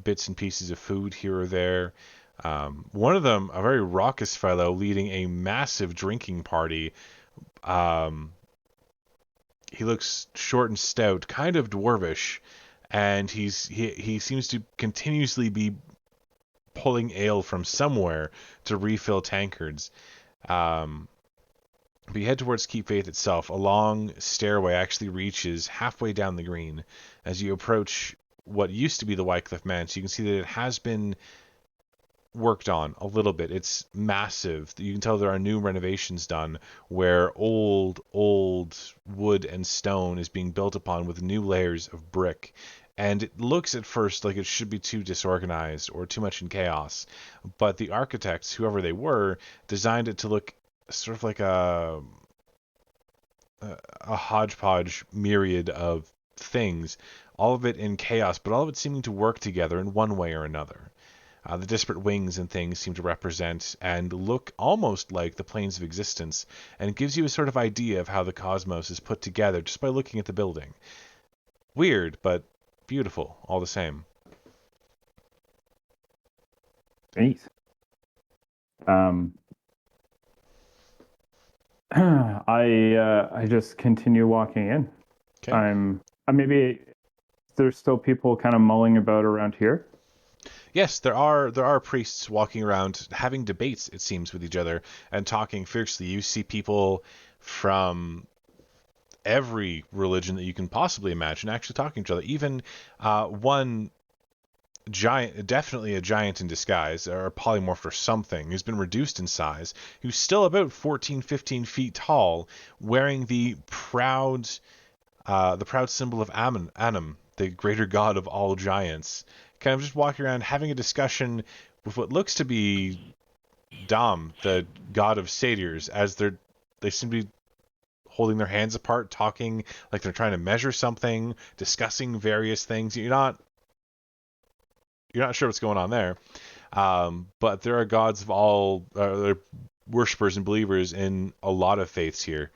bits and pieces of food here or there. One of them, a very raucous fellow, leading a massive drinking party. He looks short and stout, kind of dwarvish, and he seems to continuously be pulling ale from somewhere to refill tankards. But you head towards Keep Faith itself. A long stairway actually reaches halfway down the green. As you approach what used to be the Wycliffe Manse, you can see that it has been worked on a little bit. It's massive. You can tell there are new renovations done where old wood and stone is being built upon with new layers of brick. And it looks at first like it should be too disorganized or too much in chaos. But the architects, whoever they were, designed it to look sort of like a hodgepodge myriad of things, all of it in chaos, but all of it seeming to work together in one way or another. The disparate wings and things seem to represent and look almost like the planes of existence, and it gives you a sort of idea of how the cosmos is put together just by looking at the building. Weird, but beautiful all the same. Neat. I just continue walking in. Okay. Maybe there's still people kind of mulling about around here. Yes, there are priests walking around having debates, it seems, with each other and talking fiercely. You see people from every religion that you can possibly imagine actually talking to each other. Even one giant, definitely a giant in disguise, or a polymorph or something, who's been reduced in size, who's still about 14, 15 feet tall, wearing the proud symbol of Anum, the greater god of all giants, kind of just walking around having a discussion with what looks to be Dom, the god of satyrs, as they seem to be holding their hands apart, talking like they're trying to measure something, discussing various things. You're not sure what's going on there, but there are gods of all, worshippers and believers in a lot of faiths here.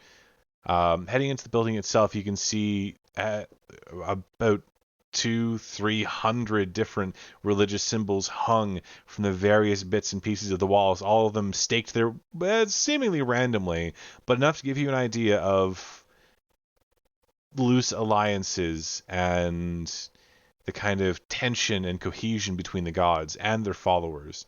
Heading into the building itself, you can see about 200-300 different religious symbols hung from the various bits and pieces of the walls, all of them staked there seemingly randomly, but enough to give you an idea of loose alliances and the kind of tension and cohesion between the gods and their followers.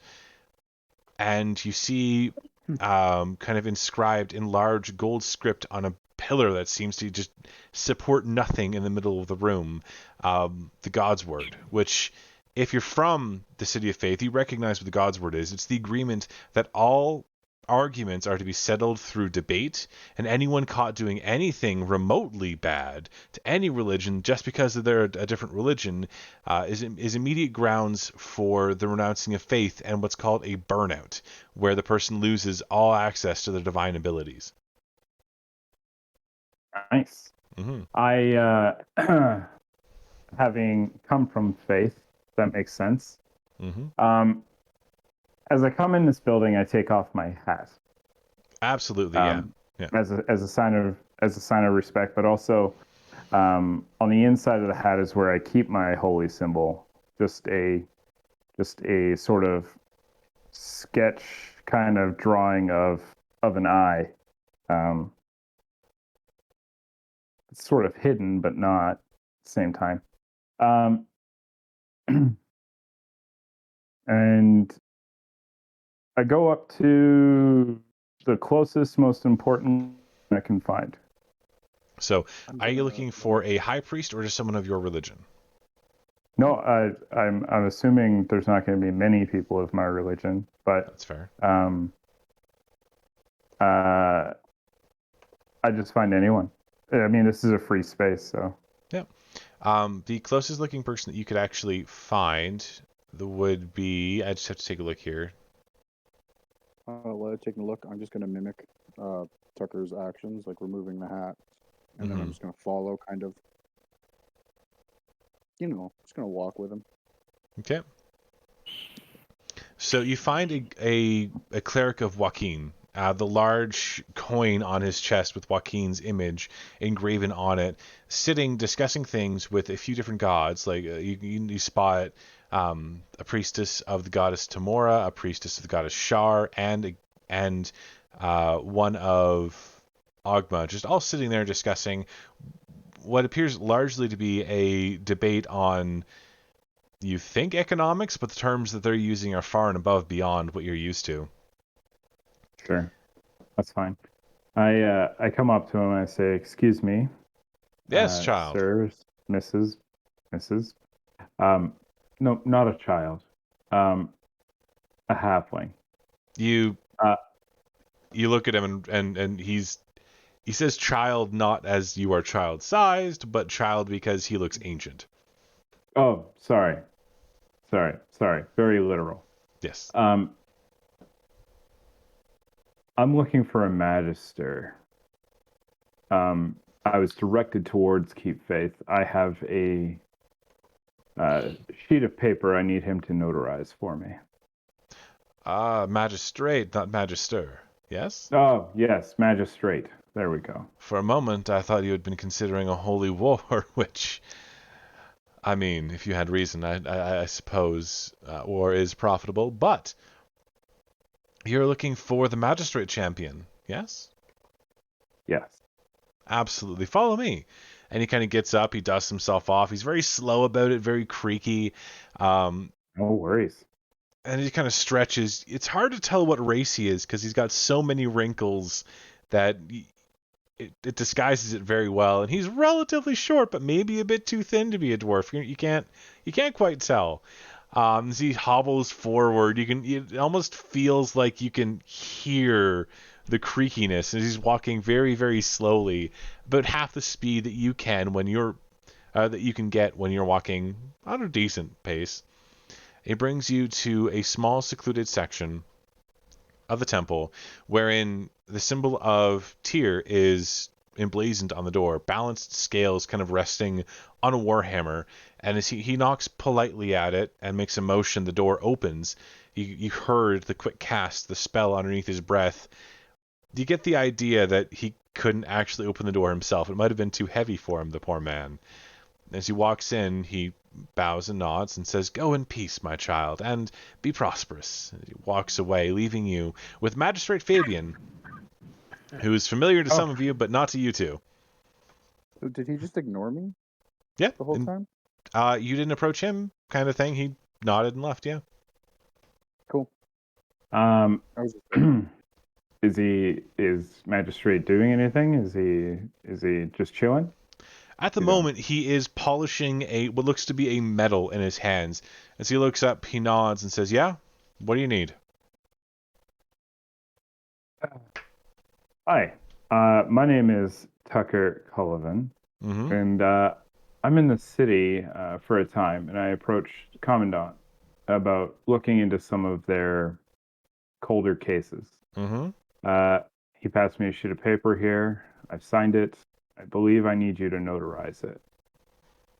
And you see kind of inscribed in large gold script on a pillar that seems to just support nothing in the middle of the room, the God's Word, which, if you're from the City of Faith, you recognize what the God's Word is. It's the agreement that all arguments are to be settled through debate, and anyone caught doing anything remotely bad to any religion just because they're a different religion is immediate grounds for the renouncing of faith and what's called a burnout, where the person loses all access to their divine abilities. Nice. Mm-hmm. I, having come from faith, that makes sense. Mm-hmm. As I come in this building, I take off my hat. Absolutely, yeah. As a sign of respect, but also on the inside of the hat is where I keep my holy symbol. Just a sort of sketch kind of drawing of an eye. It's sort of hidden, but not at the same time. And I go up to the closest, most important I can find. So, are you looking for a high priest or just someone of your religion? No, I'm assuming there's not going to be many people of my religion, but That's fair. I just find anyone. I mean, this is a free space, so. Yeah. The closest looking person that you could actually find would be. I just have to take a look here. While taking a look, I'm just gonna mimic Tucker's actions, like removing the hat, and then I'm just gonna follow, kind of. Just gonna walk with him. Okay. So you find a cleric of Joaquin. The large coin on his chest with Joaquin's image engraven on it, sitting discussing things with a few different gods. Like you spot a priestess of the goddess Tamora, a priestess of the goddess Shar, and one of Ogma, just all sitting there discussing what appears largely to be a debate on, you think, economics, but the terms that they're using are far and above beyond what you're used to. Sure, that's fine. I come up to him and I say, "Excuse me." Yes, child. Sirs, Mrs. No, not a child. A halfling. You look at him and he says child, not as you are child sized, but child because he looks ancient. Oh, sorry. Very literal. Yes. I'm looking for a magister. I was directed towards Keep Faith. I have a sheet of paper I need him to notarize for me. Magistrate, not magister. Yes? Oh, yes, magistrate. There we go. For a moment, I thought you had been considering a holy war, which, I mean, if you had reason, I suppose war is profitable, but you're looking for the magistrate champion, yes? Yes. Absolutely. Follow me. And he kind of gets up, he dusts himself off. He's very slow about it, very creaky. No worries. And he kind of stretches. It's hard to tell what race he is because he's got so many wrinkles that it disguises it very well. And he's relatively short, but maybe a bit too thin to be a dwarf. You can't quite tell. As he hobbles forward, it almost feels like you can hear the creakiness as he's walking very, very slowly, about half the speed that you can get when you're walking at a decent pace. It brings you to a small secluded section of the temple wherein the symbol of Tyr is emblazoned on the door, balanced scales kind of resting on a warhammer, and as he knocks politely at it and makes a motion, the door opens. You heard the quick cast, the spell underneath his breath. You get the idea that he couldn't actually open the door himself. It might have been too heavy for him, the poor man. As he walks in, he bows and nods and says, "Go in peace, my child, and be prosperous." He walks away, leaving you with Magistrate Fabian, who is familiar to some of you, but not to you two. So did he just ignore me? Yeah. The whole time? You didn't approach him, kind of thing. He nodded and left, yeah. Cool. Is Magistrate doing anything? Is he just chilling? At the moment, he is polishing what looks to be a medal in his hands. As he looks up, he nods and says, "Yeah, what do you need?" Hi, my name is Tucker Cullivan, and I'm in the city for a time, and I approached Commandant about looking into some of their colder cases. He passed me a sheet of paper here. I've signed it. I believe I need you to notarize it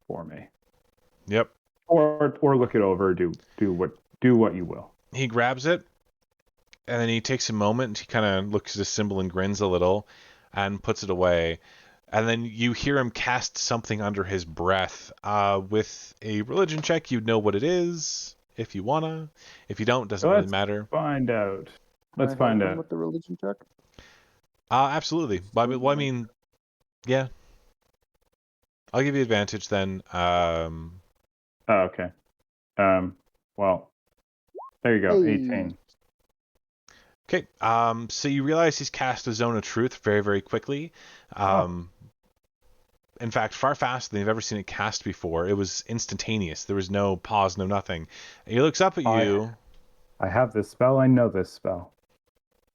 for me. Yep. Or look it over. Do what you will. He grabs it, and then he takes a moment. He kind of looks at the symbol and grins a little, and puts it away. And then you hear him cast something under his breath. With a religion check, you'd know what it is if you wanna. If you don't, doesn't really matter. Find out. Let's find out. With the religion check. Absolutely. Well, I mean, yeah. I'll give you advantage then. Oh, okay. Well, there you go. 18. Okay. So you realize he's cast a zone of truth very, very quickly. in fact, far faster than you've ever seen it cast before. It was instantaneous. There was no pause, no nothing. And he looks up at you. I have this spell. I know this spell.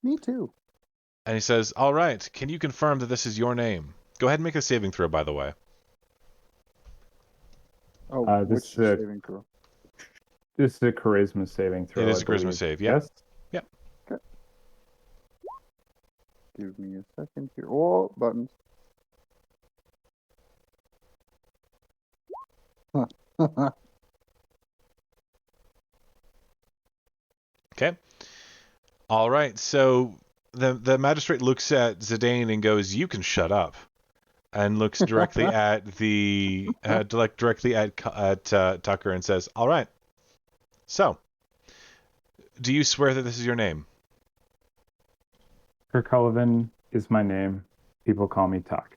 Me too. And he says, all right, can you confirm that this is your name? Go ahead and make a saving throw, by the way. Oh, this which is a- saving throw? This is a charisma saving throw. It is I a charisma believe. save, yeah. Yes? Yep. Okay. Give me a second here. Oh, buttons. Okay. All right, so the magistrate looks at Zidane and goes, you can shut up. And looks directly at directly at Tucker and says, all right. So, do you swear that this is your name? Kirk Cullivan is my name. People call me Tuck.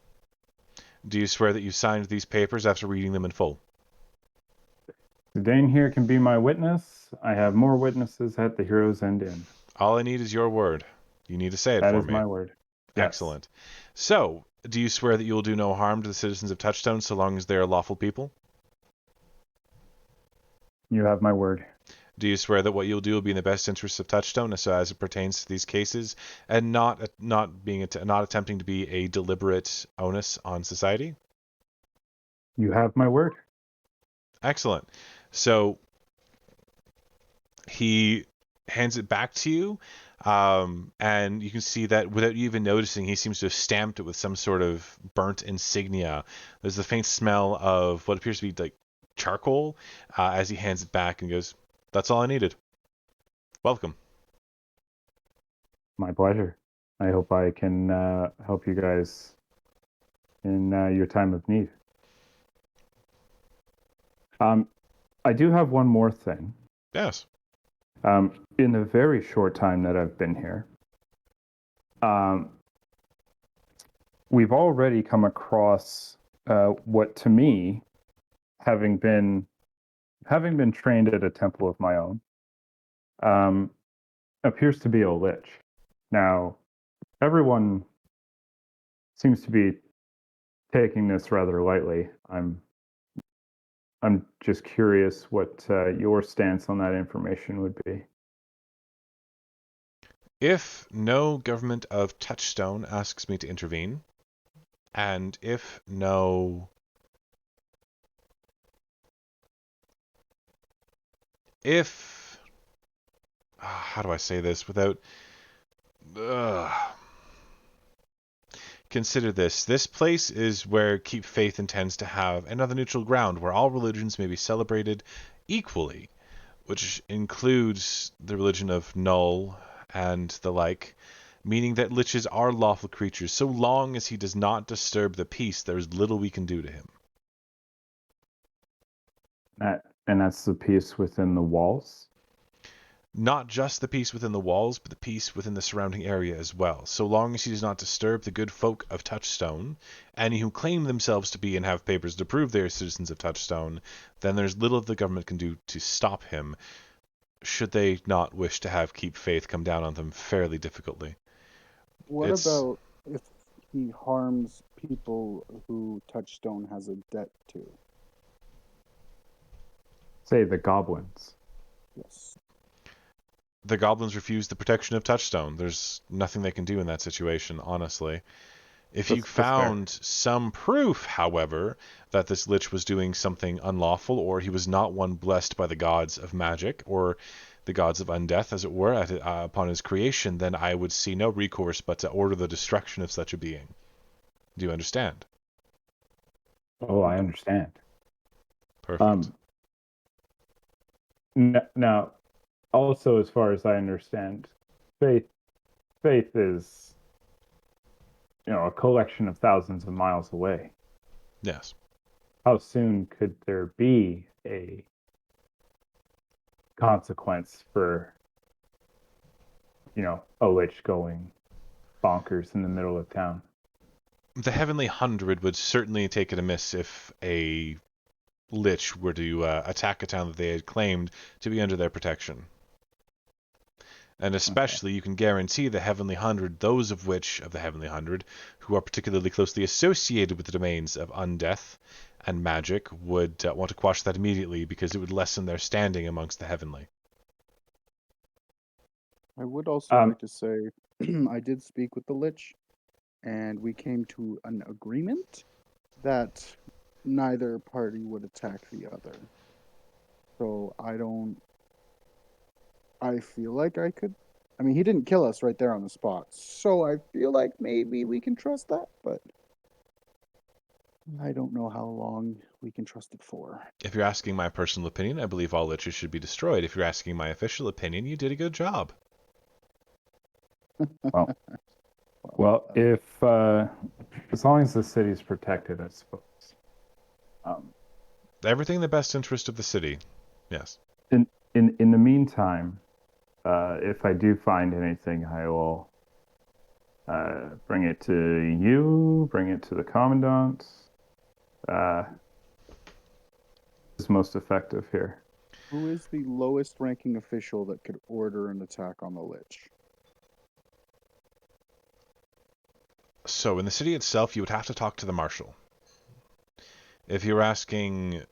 Do you swear that you signed these papers after reading them in full? Dane here can be my witness. I have more witnesses at the Hero's End Inn. All I need is your word. You need to say it for me. That is my word. Yes. Excellent. So, do you swear that you will do no harm to the citizens of Touchstone so long as they are lawful people? You have my word. Do you swear that what you'll do will be in the best interests of Touchstone as it pertains to these cases, and not attempting to be a deliberate onus on society? You have my word. Excellent. So he hands it back to you, and you can see that without you even noticing, he seems to have stamped it with some sort of burnt insignia. There's the faint smell of what appears to be like charcoal as he hands it back and goes, that's all I needed. Welcome. My pleasure. I hope I can help you guys in your time of need. I do have one more thing. Yes. In the very short time that I've been here, we've already come across what, to me, having been trained at a temple of my own, appears to be a lich. Now, everyone seems to be taking this rather lightly. I'm just curious what your stance on that information would be. If no government of Touchstone asks me to intervene, and if how do I say this without consider this. This place is where Keep Faith intends to have another neutral ground where all religions may be celebrated equally, which includes the religion of Null and the like, meaning that liches are lawful creatures. So long as he does not disturb the peace, there is little we can do to him. And that's the peace within the walls? Not just the peace within the walls, but the peace within the surrounding area as well. So long as he does not disturb the good folk of Touchstone, any who claim themselves to be and have papers to prove they are citizens of Touchstone, then there's little the government can do to stop him, should they not wish to have Keep Faith come down on them fairly difficultly. What about if he harms people who Touchstone has a debt to? Say the goblins. Yes. The goblins refuse the protection of Touchstone. There's nothing they can do in that situation, honestly. If you found some proof, however, that this lich was doing something unlawful, or he was not one blessed by the gods of magic, or the gods of undeath, as it were, upon his creation, then I would see no recourse but to order the destruction of such a being. Do you understand? Oh, I understand. Perfect. Now, also, as far as I understand, faith is, a collection of thousands of miles away. Yes. How soon could there be a consequence for, a lich going bonkers in the middle of town? The Heavenly Hundred would certainly take it amiss if a lich were to attack a town that they had claimed to be under their protection. And especially, you can guarantee the Heavenly Hundred, those of the Heavenly Hundred, who are particularly closely associated with the domains of undeath and magic, would want to quash that immediately because it would lessen their standing amongst the Heavenly. I would also like to say, I did speak with the Lich, and we came to an agreement that neither party would attack the other. So I feel like I could. I mean, he didn't kill us right there on the spot, so I feel like maybe we can trust that, but I don't know how long we can trust it for. If you're asking my personal opinion, I believe all liches should be destroyed. If you're asking my official opinion, you did a good job. Well, if as long as the city's protected, I suppose. Everything in the best interest of the city. Yes. In the meantime, if I do find anything, I will bring it to you, bring it to the commandant. Is most effective here. Who is the lowest ranking official that could order an attack on the Lich? So in the city itself, you would have to talk to the marshal. If you're asking,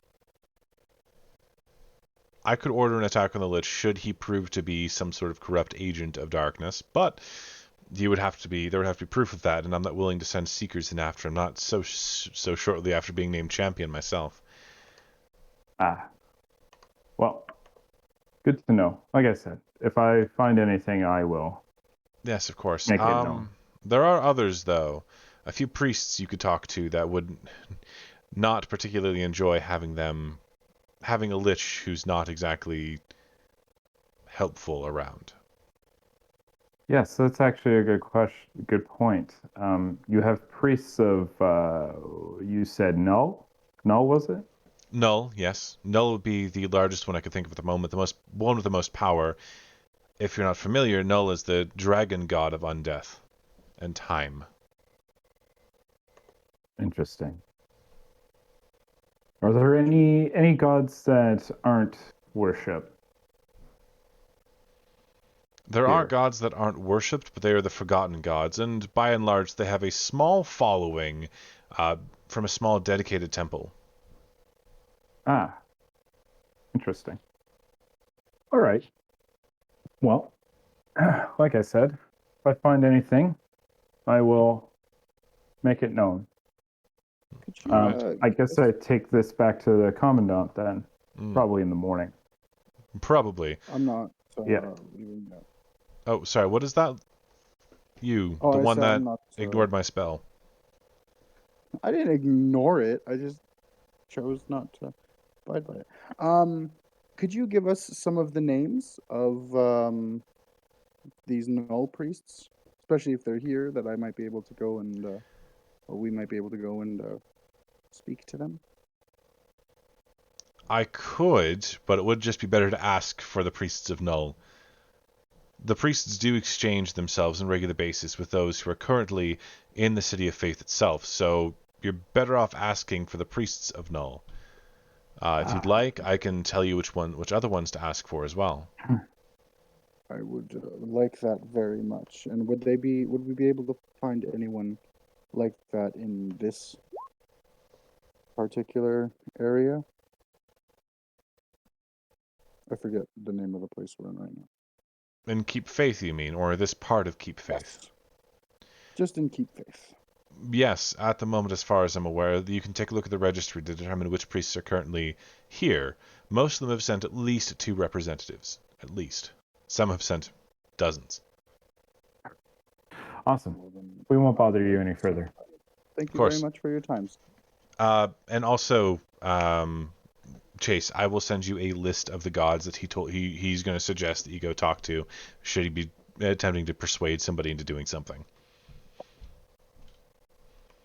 I could order an attack on the Lich should he prove to be some sort of corrupt agent of darkness, but there would have to be proof of that, and I'm not willing to send seekers in after him. Not so shortly after being named champion myself. Well, good to know. Like I said, if I find anything, I will. Yes, of course. Make it known. There are others, though. A few priests you could talk to that would not particularly enjoy having a lich who's not exactly helpful around. Yes, that's actually a good question. Good point. You have priests of, you said Null? Null, was it? Null, yes. Null would be the largest one I could think of at the moment, one with the most power. If you're not familiar, Null is the dragon god of undeath and time. Interesting. Are there any gods that aren't worshipped? There are gods that aren't worshipped, but they are the forgotten gods, and by and large they have a small following from a small dedicated temple. Interesting. All right. Well, like I said, if I find anything, I will make it known. I guess I take this back to the commandant then, probably in the morning. Probably. I'm not. Leaving that. Oh, sorry. What is that? The one that ignored my spell. I didn't ignore it. I just chose not to abide by it. Could you give us some of the names of these null priests, especially if they're here, that I might be able to go and, or we might be able to go and speak to them? I could, but it would just be better to ask for the priests of Null. The priests do exchange themselves on a regular basis with those who are currently in the City of Faith itself, so you're better off asking for the priests of Null. If you'd like, I can tell you which other ones to ask for as well. I would like that very much. And would we be able to find anyone like that in this particular area? I forget the name of the place we're in right now. In Keep Faith, you mean, or this part of Keep Faith? Yes. Just in Keep Faith. Yes, at the moment, as far as I'm aware, you can take a look at the registry to determine which priests are currently here. Most of them have sent at least 2 representatives. At least. Some have sent dozens. Awesome. We won't bother you any further. Thank you very much for your time. And also, Chase, I will send you a list of the gods that he's going to suggest that you go talk to, should he be attempting to persuade somebody into doing something.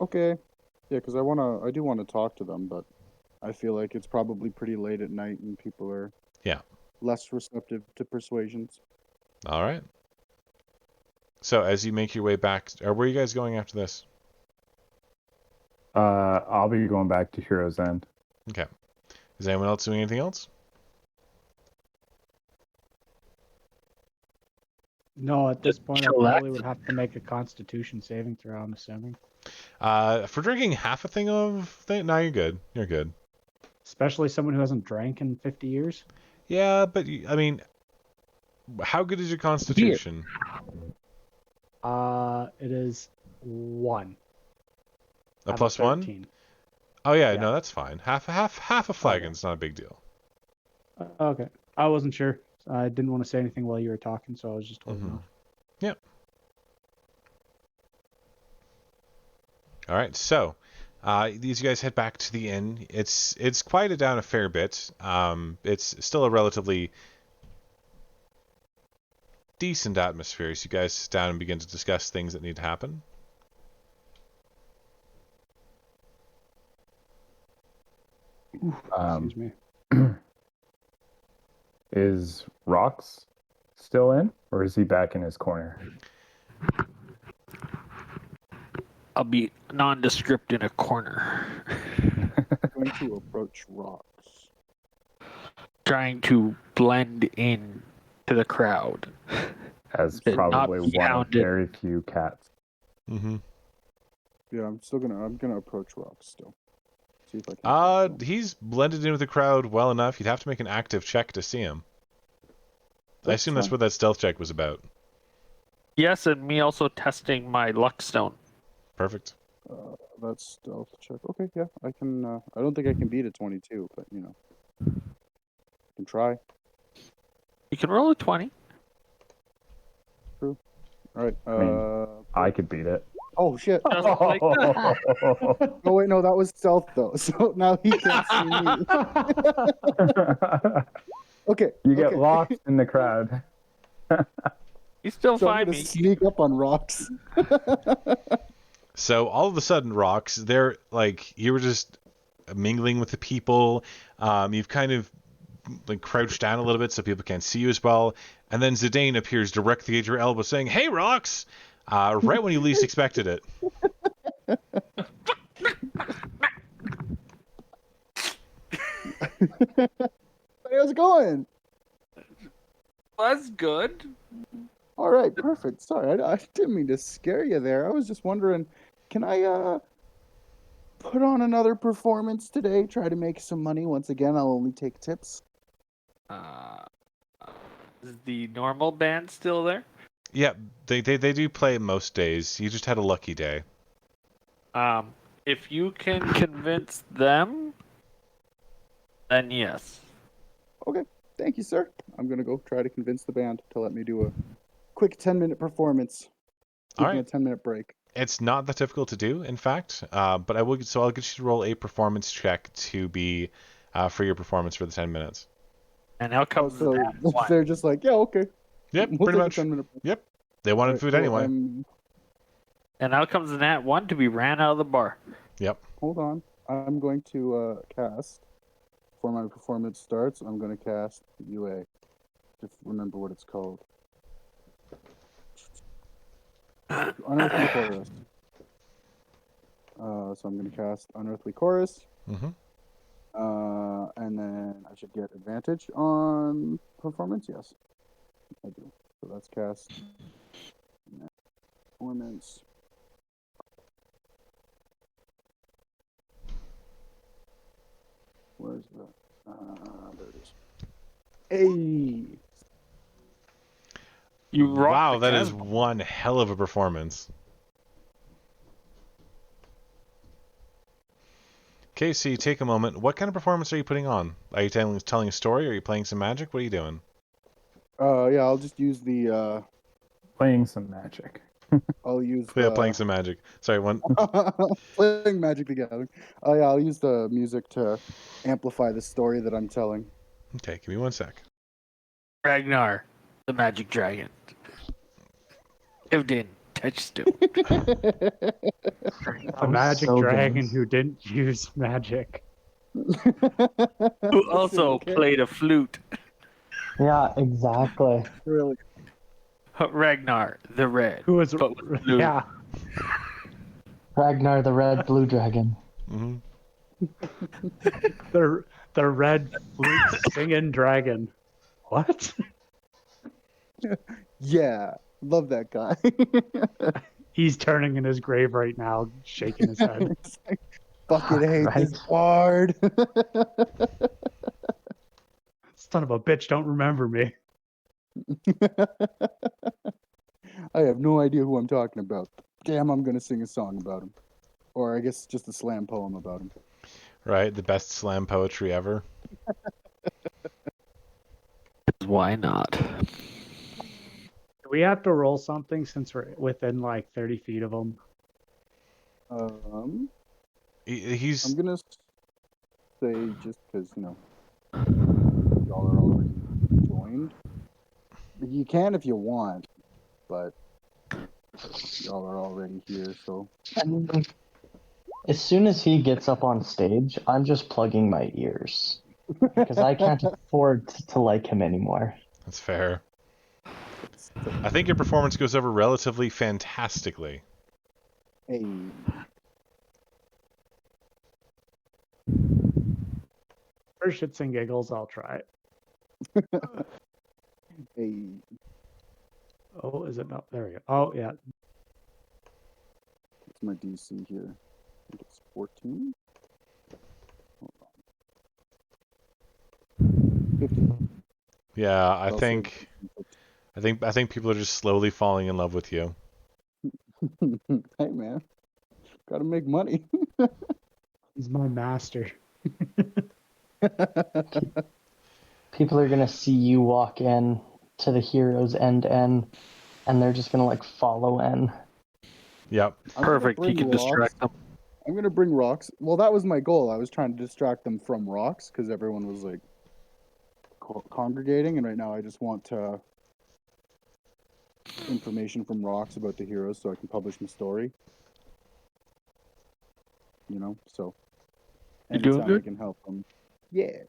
Okay. Yeah, because I do want to talk to them, but I feel like it's probably pretty late at night and people are less receptive to persuasions. All right. So as you make your way back, where are you guys going after this? I'll be going back to Hero's End. Okay. Is anyone else doing anything else? No, at this point, I Chillax. probably would have to make a Constitution saving throw. I'm assuming, For drinking half a thing of thing, no, you're good. You're good. especially someone who hasn't drank in 50 years. Yeah, but I mean, how good is your constitution? It is 1. A I have plus 1? 13. Oh yeah, Yeah. no, that's fine. Half a flagon's not a big deal. Okay, I wasn't sure. I didn't want to say anything while you were talking, so I was just holding off. Yep. All right, so these guys head back to the inn. It's quieted down a fair bit. It's still a relatively decent atmosphere as you guys sit down and begin to discuss things that need to happen. Excuse me. Is Rox still in, or is he back in his corner? I'll be nondescript in a corner, I'm going to approach rocks. trying to blend in to the crowd. As Not probably one of founded. very few cats. Mm-hmm. Yeah, I'm gonna approach rocks still. See if I can. He's blended in with the crowd well enough. You'd have to make an active check to see him. I assume that's fine. what that stealth check was about. Yes, and me also testing my luck stone. Perfect. That's stealth check. Okay, yeah, I can. I don't think I can beat a 22, but you know, I can try. You can roll a 20. All right. mean, I could beat it. Oh shit! Just like that. Oh wait, no, that was stealth though. So now he can't see me. Okay. You get okay. lost in the crowd. You still So I'm find gonna me. sneak up on rocks. So all of a sudden, Rocks, they're like, you were just mingling with the people. You've kind of like crouched down a little bit so people can't see you as well. And then Zidane appears directly at your elbow saying, "Hey, Rocks!" Right when you least expected it. How's it going? That's good. All right, perfect. Sorry, I didn't mean to scare you there. I was just wondering, can I put on another performance today? Try to make some money. Once again, I'll only take tips. Is the normal band still there? Yeah, they do play most days. You just had a lucky day. If you can convince them, then yes. Okay, thank you, sir. I'm gonna go try to convince the band to let me do a quick 10-minute performance. All Taking right. a 10-minute break. It's not that difficult to do, in fact. But I'll get you to roll a performance check to be for your performance for the 10 minutes. And out comes So that one. they're just like, yeah, okay. Yep, We'll pretty take much. a 10-minute break. Yep. They wanted food anyway. And out comes the nat one to be ran out of the bar. Yep. Hold on. I'm going to cast. Before my performance starts, I'm going to cast UA. Just remember what it's called. Unearthly Chorus. So I'm going to cast Unearthly Chorus. Mm-hmm. And then I should get advantage on performance. Yes, I do. So that's cast. Performance. Where's the? There it is. Hey. You rock Wow, the that is cannonball. one hell of a performance. Okay, so you take a moment. What kind of performance are you putting on? Are you telling a story? Are you playing some magic? What are you doing? Yeah, I'll just use the. Playing some magic. I'll use. Yeah, playing some magic. Sorry, one. Playing Magic the Gathering. Oh yeah, I'll use the music to amplify the story that I'm telling. Okay, give me 1 sec. Ragnar, the magic dragon. Lived in Touchstone. A magic so dragon jealous. who didn't use magic. Who also Okay. played a flute. Yeah, exactly. Really. Ragnar, the red. Who was But with blue. yeah. Ragnar the Red Blue Dragon. Mm-hmm. The red flute singing dragon. What? Yeah, love that guy. He's turning in his grave right now, shaking his head. It's like, fucking Fuck, hate this right? bard. Son of a bitch, don't remember me. I have no idea who I'm talking about. Damn, I'm gonna sing a song about him. Or I guess just a slam poem about him. Right? The best slam poetry ever. Why not? Do we have to roll something since we're within like 30 feet of him? He's I'm gonna say just because, y'all are already joined. You can if you want, but y'all are already here, so. As soon as he gets up on stage, I'm just plugging my ears because I can't afford to like him anymore. That's fair. I think your performance goes over relatively fantastically. Hey. For shits and giggles, I'll try it. Hey. Oh, is it not? There we go. Oh, yeah. What's my DC here? I think it's 14. Hold on. 15. Yeah, I Also, think people are just slowly falling in love with you. hey man, gotta make money. He's my master. People are gonna see you walk in to the hero's end, and they're just gonna like follow in. Yep. Perfect. You can distract them. I'm gonna bring rocks. Well, that was my goal. I was trying to distract them from rocks because everyone was like congregating, and right now I just want information from rocks about the heroes so I can publish my story. So You doing anytime I good? can help them. Yeah.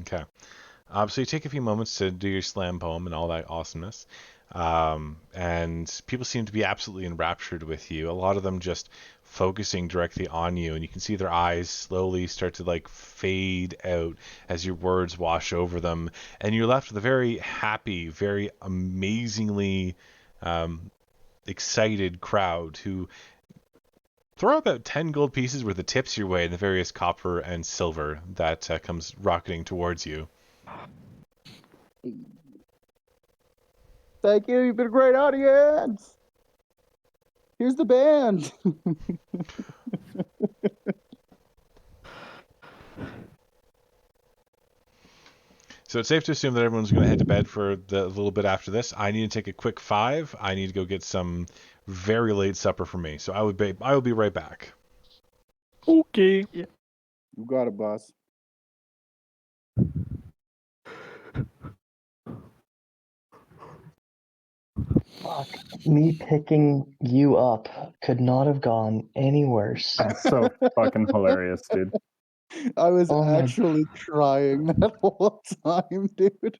Okay. So you take a few moments to do your slam poem and all that awesomeness. And people seem to be absolutely enraptured with you. A lot of them just focusing directly on you, and you can see their eyes slowly start to like fade out as your words wash over them, and you're left with a very happy, very amazingly excited crowd who throw about 10 gold pieces worth of tips your way in the various copper and silver that comes rocketing towards you. Thank you. You've been a great audience. Here's the band. So it's safe to assume that everyone's going to head to bed for a little bit after this. I need to take a quick 5. I need to go get some very late supper for me. So I will be right back. Okay. You got it, boss. Fuck, me picking you up could not have gone any worse. That's so fucking hilarious, dude. I was Oh my- actually trying that whole time, dude.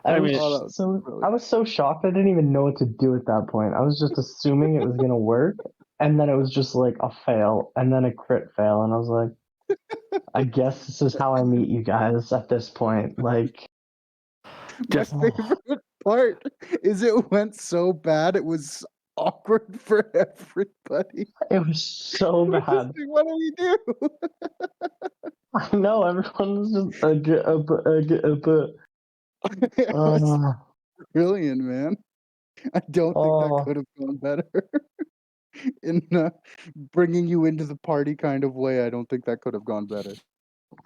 I mean, was brilliant. I was so shocked I didn't even know what to do at that point. I was just assuming it was gonna work, and then it was just like a fail, and then a crit fail, and I was like, I guess this is how I meet you guys at this point. Like, My favorite part is it went so bad it was awkward for everybody. it was so We're just bad. like, what do we do? I know everyone was just It was uh, brilliant, man. I don't think that oh, could have gone better. In bringing you into the party kind of way, I don't think that could have gone better.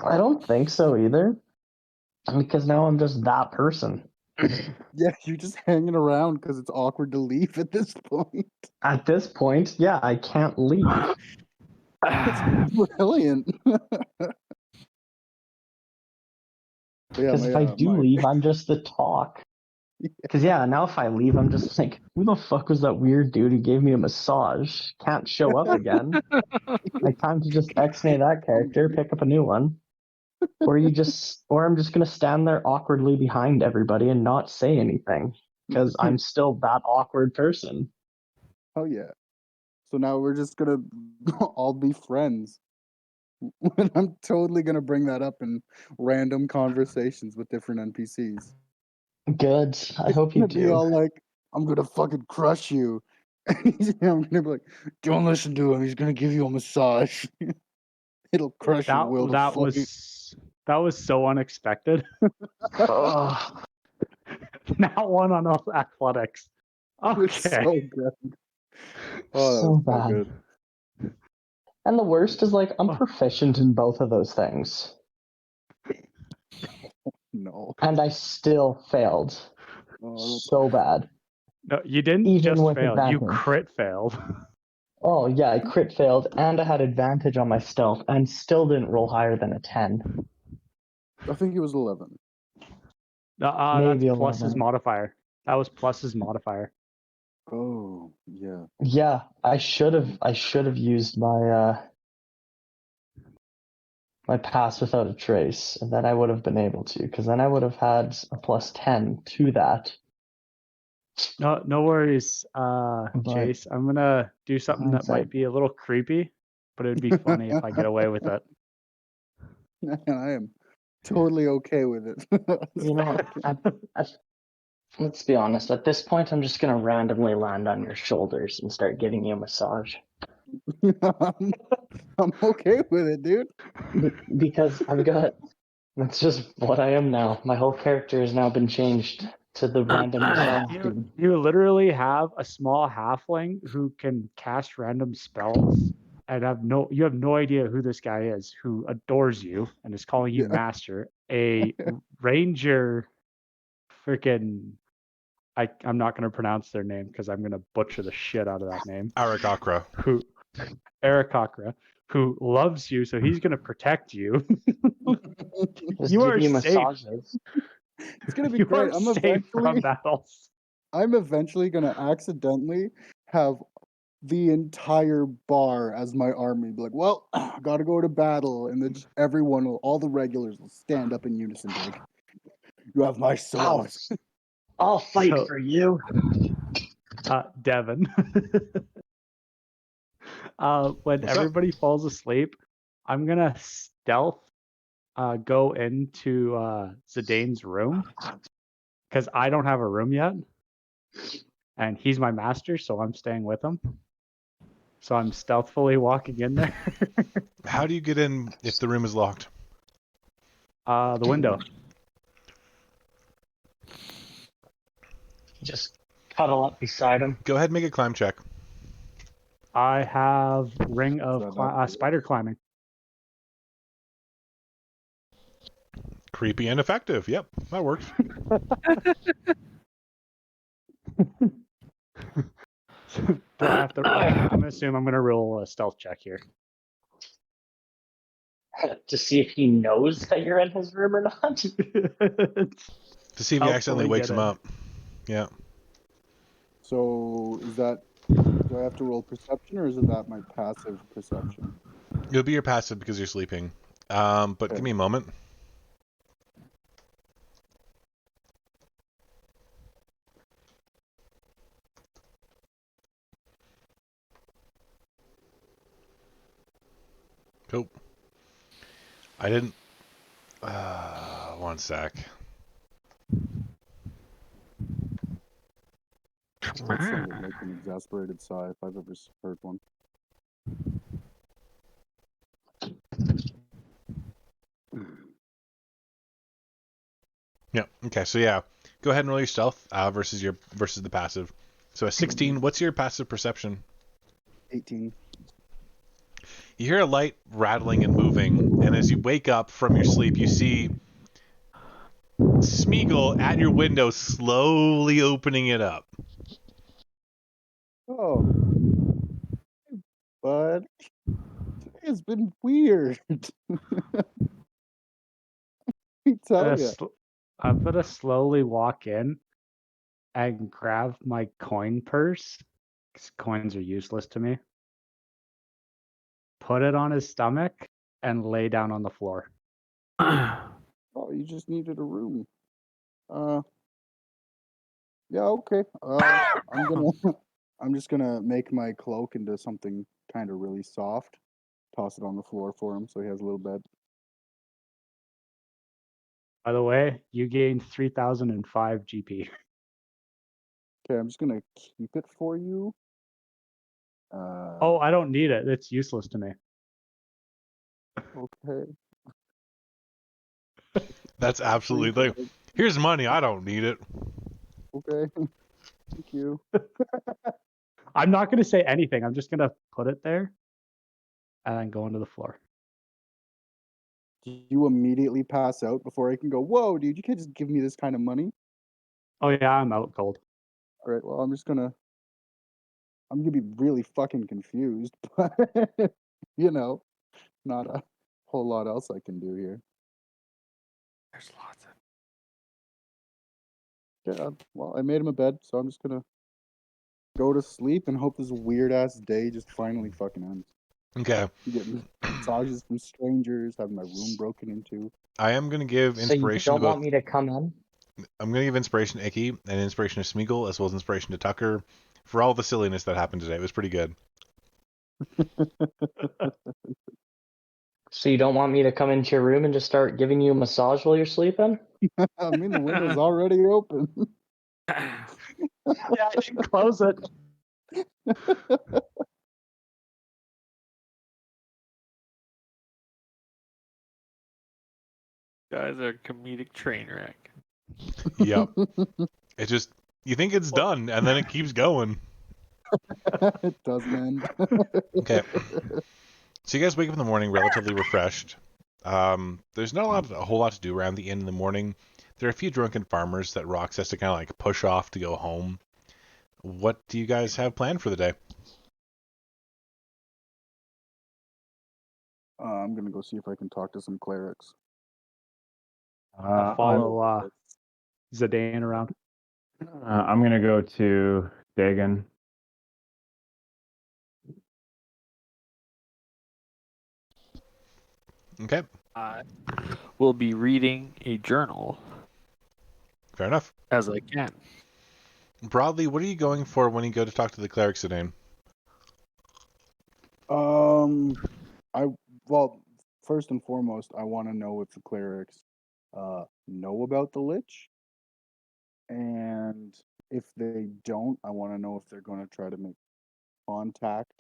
I don't think so either, because now I'm just that person. Yeah, you're just hanging around because it's awkward to leave at this point. At this point, yeah, I can't leave. It's brilliant. But yeah, Because if I do leave, I'm just the talk. Because yeah, now if I leave, I'm just like, who the fuck was that weird dude who gave me a massage? Can't show up again. Like, time to just X-nay that character, pick up a new one. Or I'm just gonna stand there awkwardly behind everybody and not say anything. Because I'm still that awkward person. Oh yeah. So now we're just gonna all be friends. And I'm totally gonna bring that up in random conversations with different NPCs. Good. I hope you gonna be do. all like, I'm gonna fucking crush you. I'm gonna be like, don't listen to him. He's gonna give you a massage. It'll crush your will to That was so unexpected. Ugh. Not one on all athletics. It's Okay. so good. Oh, that So was so bad. good. And the worst is like I'm Oh. proficient in both of those things. No. And I still failed. Oh, So bad. No, you didn't Even just with fail. You advantage. crit failed. Oh yeah, I crit failed and I had advantage on my stealth and still didn't roll higher than a 10. I think it was 11. That's Maybe plus his 11. modifier. That was plus his modifier. Oh, yeah. Yeah, I should have used my my pass without a trace, and then I would have been able to, because then I would have had a plus 10 to that. No worries, Chase. I'm gonna do something that hindsight. might be a little creepy, but it'd be funny if I get away with it. I am totally okay with it. You know, let's be honest. At this point, I'm just gonna randomly land on your shoulders and start giving you a massage. I'm okay with it, dude. Because that's just what I am now. My whole character has now been changed to the random massage dude. You literally have a small halfling who can cast random spells and you have no idea who this guy is, who adores you and is calling you Yeah. master. A ranger freaking I'm not gonna pronounce their name because I'm gonna butcher the shit out of that name. Arakakra. Arakakra, who loves you, so he's gonna protect you. Just You give are you safe. massages. It's gonna be You great. are safe from battles. I'm eventually gonna accidentally have the entire bar as my army. Be like, well, gotta go to battle, and then just all the regulars will stand up in unison. Be like, you have my sword. I'll fight So- for you. Devin. When What's up? everybody falls asleep, I'm gonna stealth go into Zidane's room because I don't have a room yet, and he's my master, so I'm staying with him. So I'm stealthily walking in there. How do you get in if the room is locked? The window. Just cuddle up beside him. Go ahead and make a climb check. I have ring of So spider climbing. Creepy and effective. Yep, that works. Do I have to? I'm gonna assume I'm gonna roll a stealth check here. To see if he knows that you're in his room or not. To see if he accidentally Hopefully wakes get him in. up. Yeah. So do I have to roll perception, or is that my passive perception? It'll be your passive because you're sleeping. But Okay. give me a moment. Cool. I didn't. One sec. That sounded like an exasperated sigh if I've ever heard one. Yeah. Okay. So yeah, go ahead and roll your stealth versus the passive. So a 16. What's your passive perception? 18. You hear a light rattling and moving, and as you wake up from your sleep, you see Smeagol at your window, slowly opening it up. Oh, but it's been weird. Let me tell you. I'm gonna slowly walk in and grab my coin purse, because coins are useless to me. Put it on his stomach and lay down on the floor. Oh, you just needed a room. Yeah, okay. I'm just gonna make my cloak into something kind of really soft. Toss it on the floor for him so he has a little bed. By the way, you gained 3,005 GP. Okay, I'm just gonna keep it for you. Oh, I don't need it. It's useless to me. Okay. That's absolutely like, here's money. I don't need it. Okay. Thank you. I'm not going to say anything. I'm just going to put it there and then go into the floor. Do you immediately pass out before I can go, whoa, dude, you can't just give me this kind of money? Oh, yeah, I'm out cold. All right, well, I'm gonna be really fucking confused, but, you know, not a whole lot else I can do here. There's lots of. Yeah, well, I made him a bed, so I'm just gonna go to sleep and hope this weird ass day just finally fucking ends. Okay. Getting massages from strangers, having my room broken into. I am going to give So you inspiration don't to want both. me to come in? I'm going to give inspiration to Icky and inspiration to Smeagol, as well as inspiration to Tucker for all the silliness that happened today. It was pretty good. So you don't want me to come into your room and just start giving you a massage while you're sleeping? I mean, the window's already open. Yeah, I didn't close it. Guys are a comedic train wreck. Yep. It just, you think it's done, and then it keeps going. It doesn't end. Okay. So you guys wake up in the morning relatively refreshed. There's not a whole lot to do around the inn in the morning. There are a few drunken farmers that Rox has to kind of like push off to go home. What do you guys have planned for the day? I'm gonna go see if I can talk to some clerics. Follow Zidane around. I'm gonna go to Dagon. Okay. Will be reading a journal Fair enough. as I can. Broadly, what are you going for when you go to talk to the clerics today? Well, first and foremost, I want to know if the clerics know about the Lich, and if they don't, I want to know if they're going to try to make contact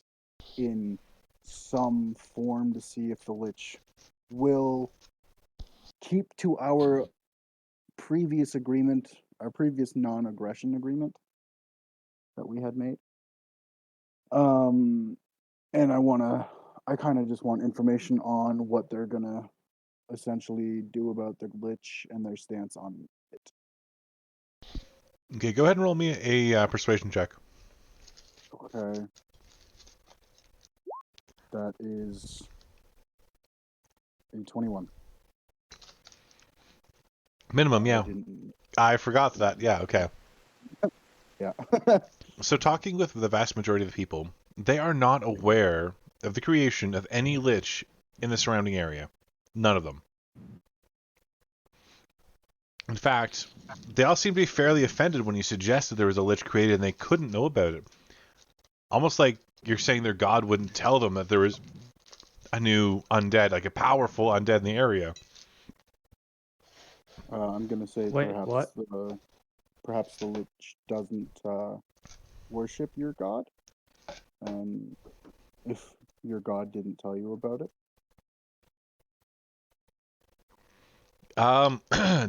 in some form to see if the Lich will keep to our previous agreement, our previous non-aggression agreement that we had made. And I kind of just want information on what they're gonna essentially do about the Lich and their stance on it. Okay, go ahead and roll me a persuasion check. Okay. That is a 21. Minimum, yeah. Didn't... I forgot that. Yeah, okay. Yeah. So talking with the vast majority of the people, they are not aware of the creation of any Lich in the surrounding area. None of them. In fact, they all seem to be fairly offended when you suggested there was a Lich created and they couldn't know about it. Almost like you're saying their god wouldn't tell them that there was a new undead, like a powerful undead in the area. I'm gonna say Wait, perhaps the Lich doesn't worship your god, if your god didn't tell you about it.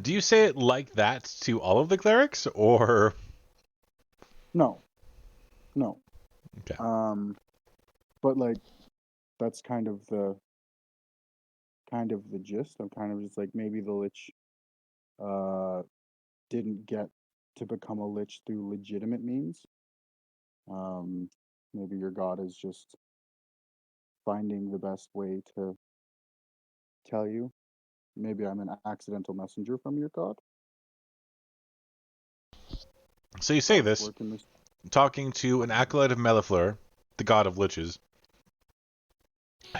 Do you say it like that to all of the clerics, or? No. Okay. But like, that's kind of the gist. I'm kind of just like, maybe the Lich didn't get to become a Lich through legitimate means. Maybe your god is just finding the best way to tell you. Maybe I'm an accidental messenger from your god. So you say this, talking to an acolyte of Mellifleur, the god of liches.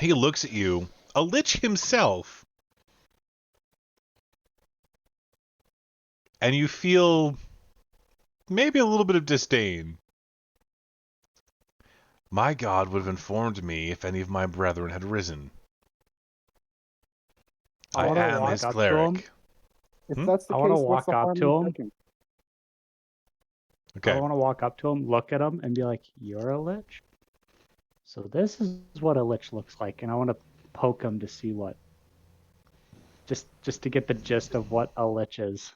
He looks at you, a lich himself, and you feel maybe a little bit of disdain. My god would have informed me if any of my brethren had risen. I am his cleric. If that's the I case, want to what's walk the up harm to in him. checking? I Okay. want to walk up to him, look at him, and be like, "You're a lich? So this is what a lich looks like." And I want to poke him to see what, just to get the gist of what a lich is.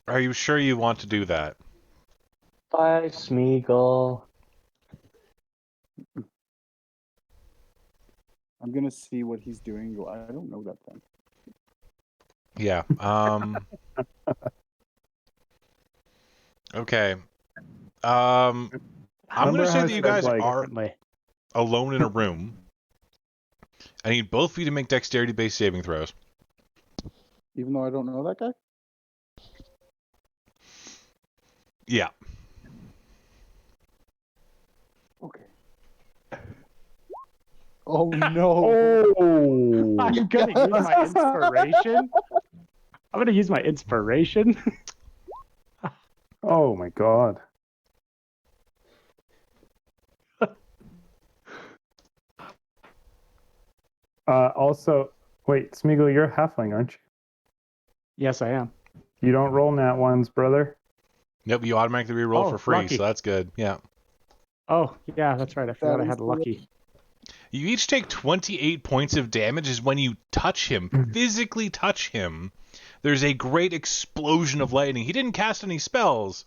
Are you sure you want to do that? Bye, Smeagol. I'm gonna see what he's doing. Go, I don't know that thing. Yeah. Okay. I'm Remember gonna say how I that you said, guys like, are Differently. alone in a room. I need both of you to make dexterity-based saving throws. Even though I don't know that guy. Yeah. Okay. Oh no! Oh, I'm gonna use my inspiration. I'm gonna use my inspiration. oh my god. Also, wait, Smeagol, you're a halfling, aren't you? Yes, I am. You don't roll nat ones, brother. Nope, you automatically reroll Oh, for free, lucky. so that's good. Yeah. Oh, yeah, that's right. I forgot I is had the- lucky. You each take 28 points of damage is when you touch him, physically touch him. There's a great explosion of lightning. He didn't cast any spells,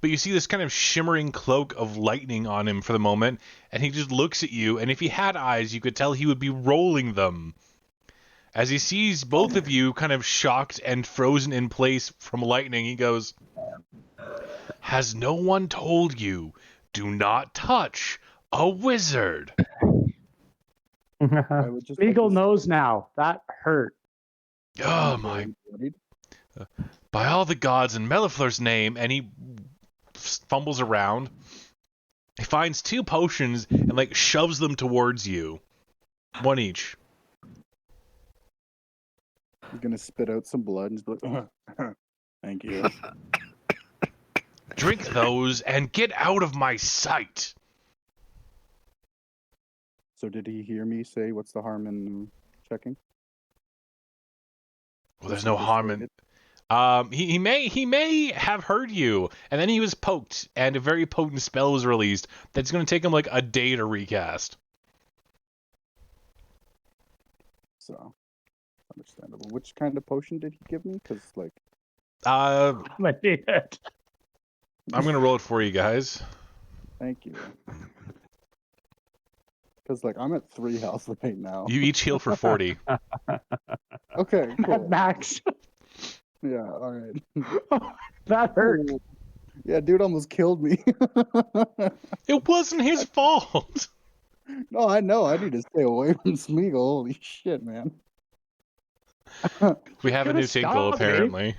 but you see this kind of shimmering cloak of lightning on him for the moment, and he just looks at you, and if he had eyes, you could tell he would be rolling them. As he sees both of you kind of shocked and frozen in place from lightning, he goes, "Has no one told you, do not touch a wizard?" I would just like Eagle to knows now. That hurt. Oh I'm my, very worried. by all the gods in Mellifleur's name, and he fumbles around. He finds 2 potions and like shoves them towards you. One each. I'm gonna spit out some blood and just be like, thank you. Drink those and get out of my sight. So did he hear me say, "What's the harm in checking"? Well, there's Was no he harm in. persuaded? He may have heard you, and then he was poked, and a very potent spell was released that's going to take him like a day to recast. So understandable. Which kind of potion did he give me? Because like, I'm I'm gonna need it. going to roll it for you guys. thank you. Because like I'm at 3 health right now. You each heal for 40. Okay, At cool. max. Yeah, all right. That hurt. Cool. Yeah, dude almost killed me. It wasn't his fault. No, I know. I need to stay away from Smeagol. Holy shit, man. We have a Gonna new tinkle, stop me. apparently.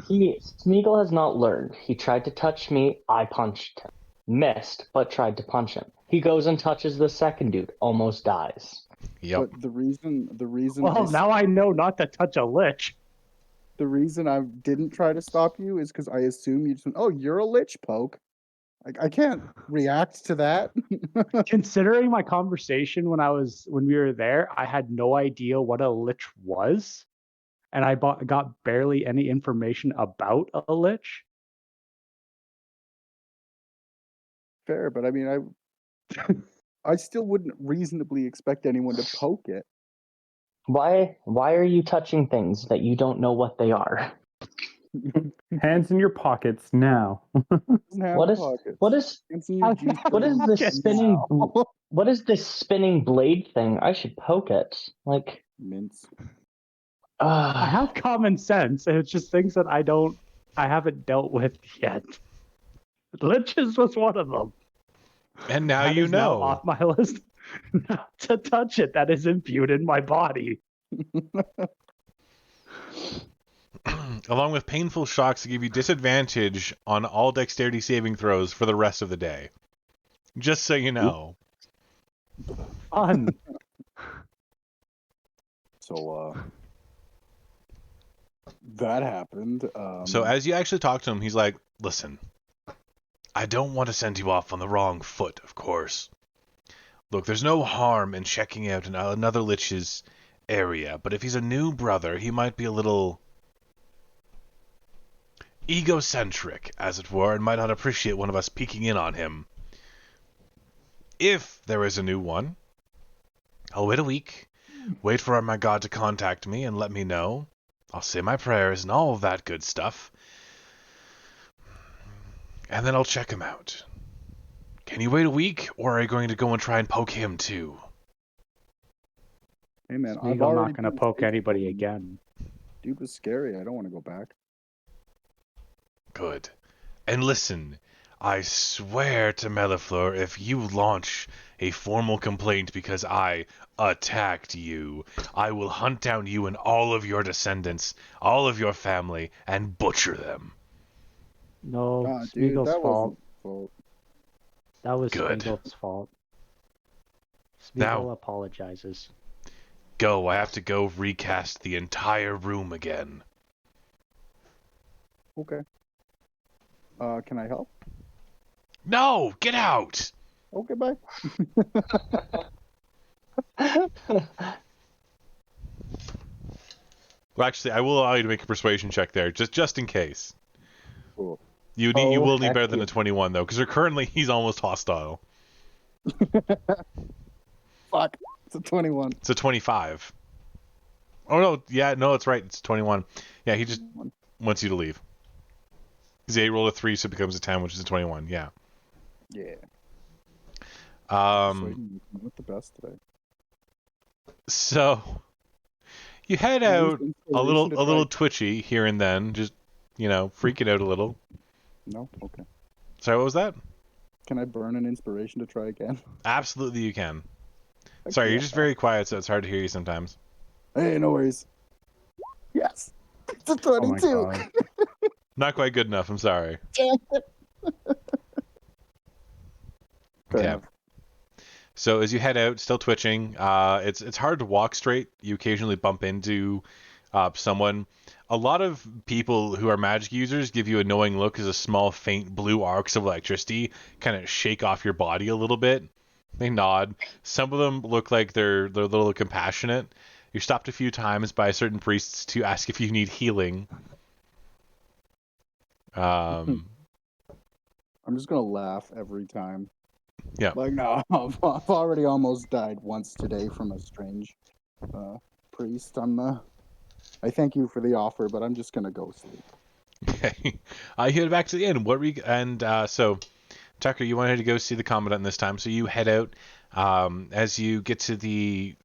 Smeagol has not learned. He tried to touch me, I punched him. Missed, but tried to punch him. He goes and touches the second dude, almost dies. Yep. But the reason Well, now I know not to touch a lich. the reason I didn't try to stop you is because I assume you just went, "Oh, you're a lich, poke." Like I can't react to that. Considering my conversation when we were there, I had no idea what a lich was, and I got barely any information about a lich. Fair, but I mean, I still wouldn't reasonably expect anyone to poke it. Why are you touching things that you don't know what they are? Hands in your pockets now. Doesn't have What is pockets. what is It's in your What G-string. what is this Pockets. spinning what is this spinning blade thing? I should poke it. Like Mints. I have common sense, and it's just things that I haven't dealt with yet. Liches was one of them. And now That you is now know. off my list not to touch it. That is imbued in my body. Along with painful shocks to give you disadvantage on all dexterity saving throws for the rest of the day. Just so you know. Fun. So that happened. So as you actually talk to him, he's like, "Listen, I don't want to send you off on the wrong foot, of course. Look, there's no harm in checking out another lich's area, but if he's a new brother, he might be a little egocentric, as it were, and might not appreciate one of us peeking in on him. If there is a new one, I'll wait a week, wait for my god to contact me and let me know. I'll say my prayers and all of that good stuff. And then I'll check him out. Can you wait a week, or are you going to go and try and poke him too? Hey man, I'm not going to poke anybody again. Dude was scary. I don't want to go back. Good. And listen, I swear to Mellifleur, if you launch a formal complaint because I attacked you, I will hunt down you and all of your descendants, all of your family, and butcher them. No, Dude, Smeagol's that fault. wasn't fault. That was Good. Smeagol's fault. Now- Smeagol apologizes. Go, I have to go recast the entire room again. Okay. Can I help? No! Get out! Okay, bye. Well, actually, I will allow you to make a persuasion check there, just in case. Cool. You Oh, will need heck better than yeah. a 21, though, because currently he's almost hostile. Fuck. It's a 21. It's a 25. Oh, no, yeah, no, it's right, it's 21. Yeah, he just wants you to leave. Because he rolled a 3, so it becomes a 10, which is a 21, yeah. Yeah. Um, Not the best today. so, you head Can I use out a inspiration to little try- twitchy here and then, just, freaking out a little. No? Okay. Sorry, what was that? Can I burn an inspiration to try again? Absolutely you can. Sorry, you're just very quiet, so it's hard to hear you sometimes. Hey, no worries. Yes. It's a Oh my 22. god. Not quite good enough, I'm sorry. Damn it. Fair Okay. enough. So as you head out, still twitching, it's hard to walk straight. You occasionally bump into someone. A lot of people who are magic users give you a knowing look as a small, faint blue arcs of electricity kind of shake off your body a little bit. They nod. Some of them look like they're a little compassionate. You're stopped a few times by certain priests to ask if you need healing. I'm just gonna laugh every time. Yeah. Like, no, I've already almost died once today from a strange priest. I thank you for the offer, but I'm just gonna go sleep. Okay. You head back to the inn. So Tucker, you wanted to go see the commandant this time, so you head out. As you get to the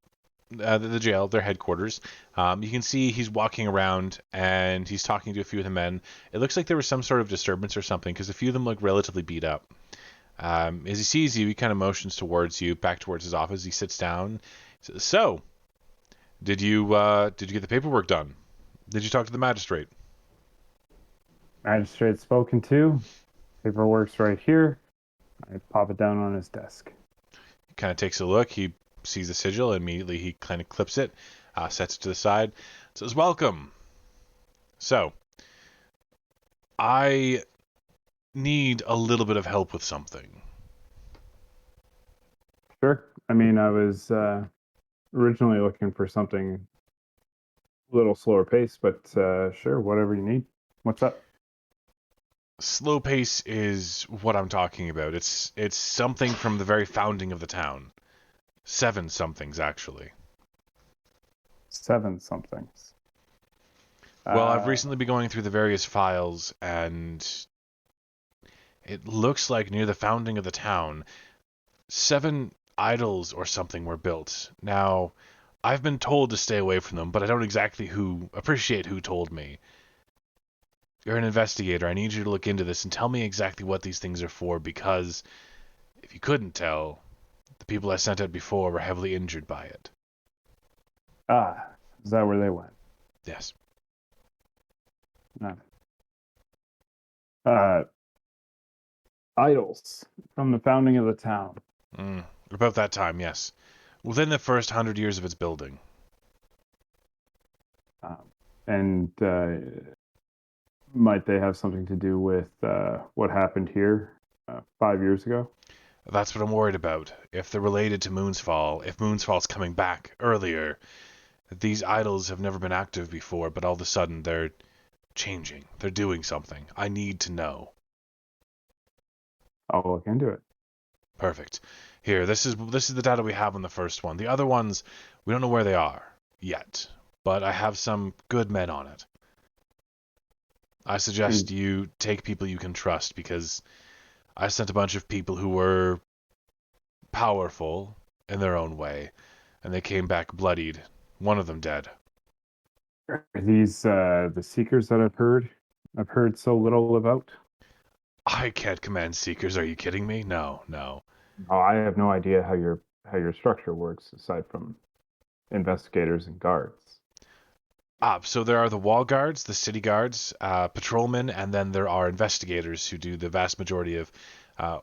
jail, their headquarters, you can see he's walking around and he's talking to a few of the men. It looks like there was some sort of disturbance or something because a few of them look relatively beat up. As he sees you, he kind of motions towards you, back towards his office. He sits down. He says, so, did you get the paperwork done? Did you talk to the magistrate? Magistrate spoken to. Paperwork's right here. I pop it down on his desk. He kind of takes a look. He sees the sigil. And immediately, he kind of clips it, sets it to the side, says, welcome. So, I need a little bit of help with something. Sure. I mean, I was originally looking for something a little slower pace, but sure, whatever you need. What's up? Slow pace is what I'm talking about. It's something from the very founding of the town. 7 somethings, actually. 7 somethings. Well, I've recently been going through the various files, and it looks like near the founding of the town, 7 idols or something were built. Now, I've been told to stay away from them, but I don't exactly appreciate who told me. You're an investigator. I need you to look into this and tell me exactly what these things are for, because if you couldn't tell, the people I sent out before were heavily injured by it. Is that where they went? Yes. Idols from the founding of the town. About that time, yes. Within the first 100 years of its building. And might they have something to do with what happened here 5 years ago? That's what I'm worried about. If they're related to Moonsfall, if Moonsfall's coming back earlier, These idols have never been active before, but all of a sudden they're changing. They're doing something. I need to know. I'll look into it. Perfect. Here, this is the data we have on the first one. The other ones, we don't know where they are yet, but I have some good men on it. I suggest you take people you can trust, because I sent a bunch of people who were powerful in their own way, and they came back bloodied. One of them dead. Are these the Seekers that I've heard so little about? I can't command Seekers. Are you kidding me? No. Oh, I have no idea how your structure works aside from investigators and guards. So there are the wall guards, the city guards, patrolmen, and then there are investigators who do the vast majority of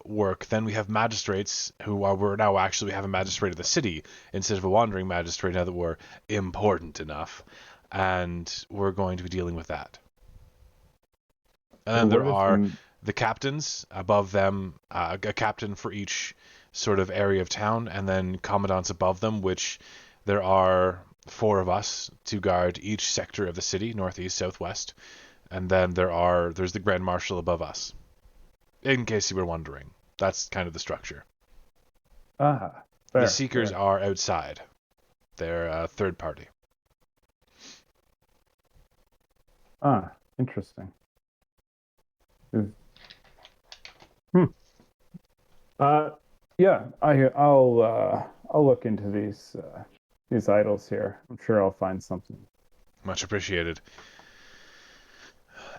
work. Then we have magistrates we have a magistrate of the city instead of a wandering magistrate now that we're important enough, and we're going to be dealing with that. And then there are the captains above them, a captain for each sort of area of town, and then commandants above them, which there are 4 of us to guard each sector of the city, northeast, southwest, and then there's the Grand Marshal above us. In case you were wondering, that's kind of the structure. Fair, the Seekers are outside. They're a third party. Interesting. Yeah, I'll look into these idols here. I'm sure I'll find something. Much appreciated.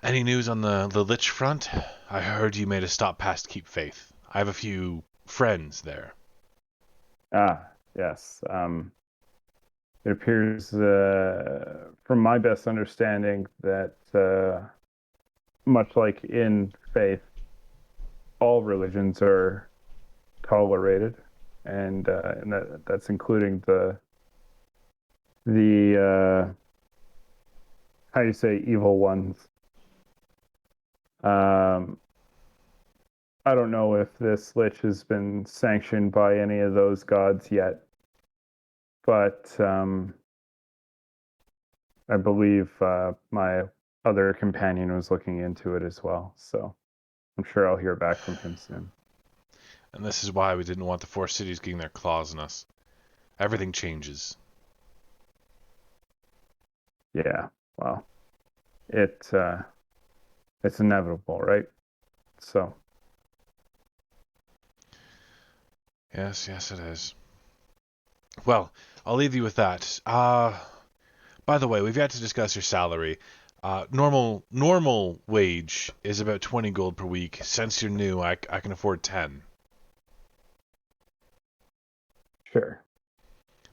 Any news on the Lich front? I heard you made a stop past Keep Faith. I have a few friends there. Yes. It appears, from my best understanding, that much like in faith, all religions are tolerated, and that's including the how you say evil ones. I don't know if this lich has been sanctioned by any of those gods yet, but I believe my other companion was looking into it as well, so I'm sure I'll hear back from him soon. And this is why we didn't want the 4 cities getting their claws in us. Everything changes. Yeah, well, it's inevitable, right? So. Yes, it is. Well, I'll leave you with that. By the way, we've yet to discuss your salary. Normal wage is about 20 gold per week. Since you're new, I can afford 10. Sure.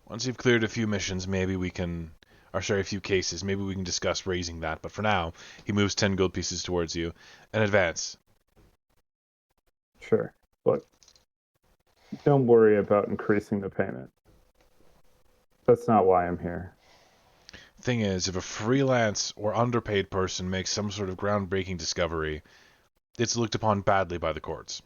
Once you've cleared a few missions, a few cases, maybe we can discuss raising that. But for now, he moves 10 gold pieces towards you in advance. Sure. Look, don't worry about increasing the payment. That's not why I'm here. Thing is, if a freelance or underpaid person makes some sort of groundbreaking discovery, it's looked upon badly by the courts.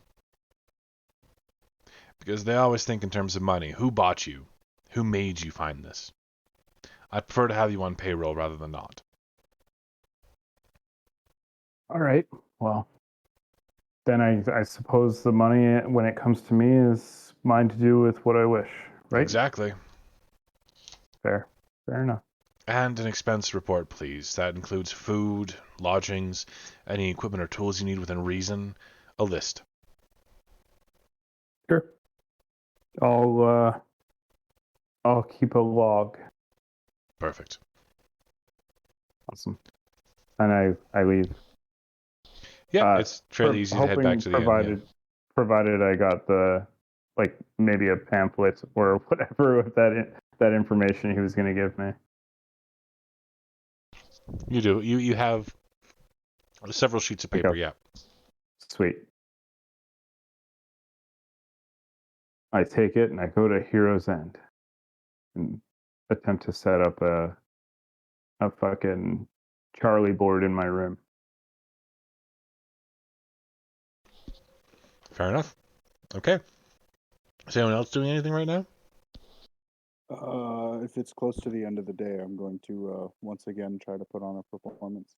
Because they always think in terms of money. Who bought you? Who made you find this? I'd prefer to have you on payroll rather than not. All right. Well, then I suppose the money, when it comes to me, is mine to do with what I wish, right? Exactly. Fair enough. And an expense report, please. That includes food, lodgings, any equipment or tools you need within reason. A list. Sure. I'll keep a log. Perfect. Awesome. And I leave. Yeah, it's fairly easy to head back to the inn. Provided I got maybe a pamphlet or whatever with that information he was going to give me. You do. You have several sheets of paper, Okay. yeah. Sweet. I take it and I go to Hero's End and attempt to set up a fucking Charlie board in my room. Fair enough. Okay. Is anyone else doing anything right now? If it's close to the end of the day, I'm going to once again try to put on a performance.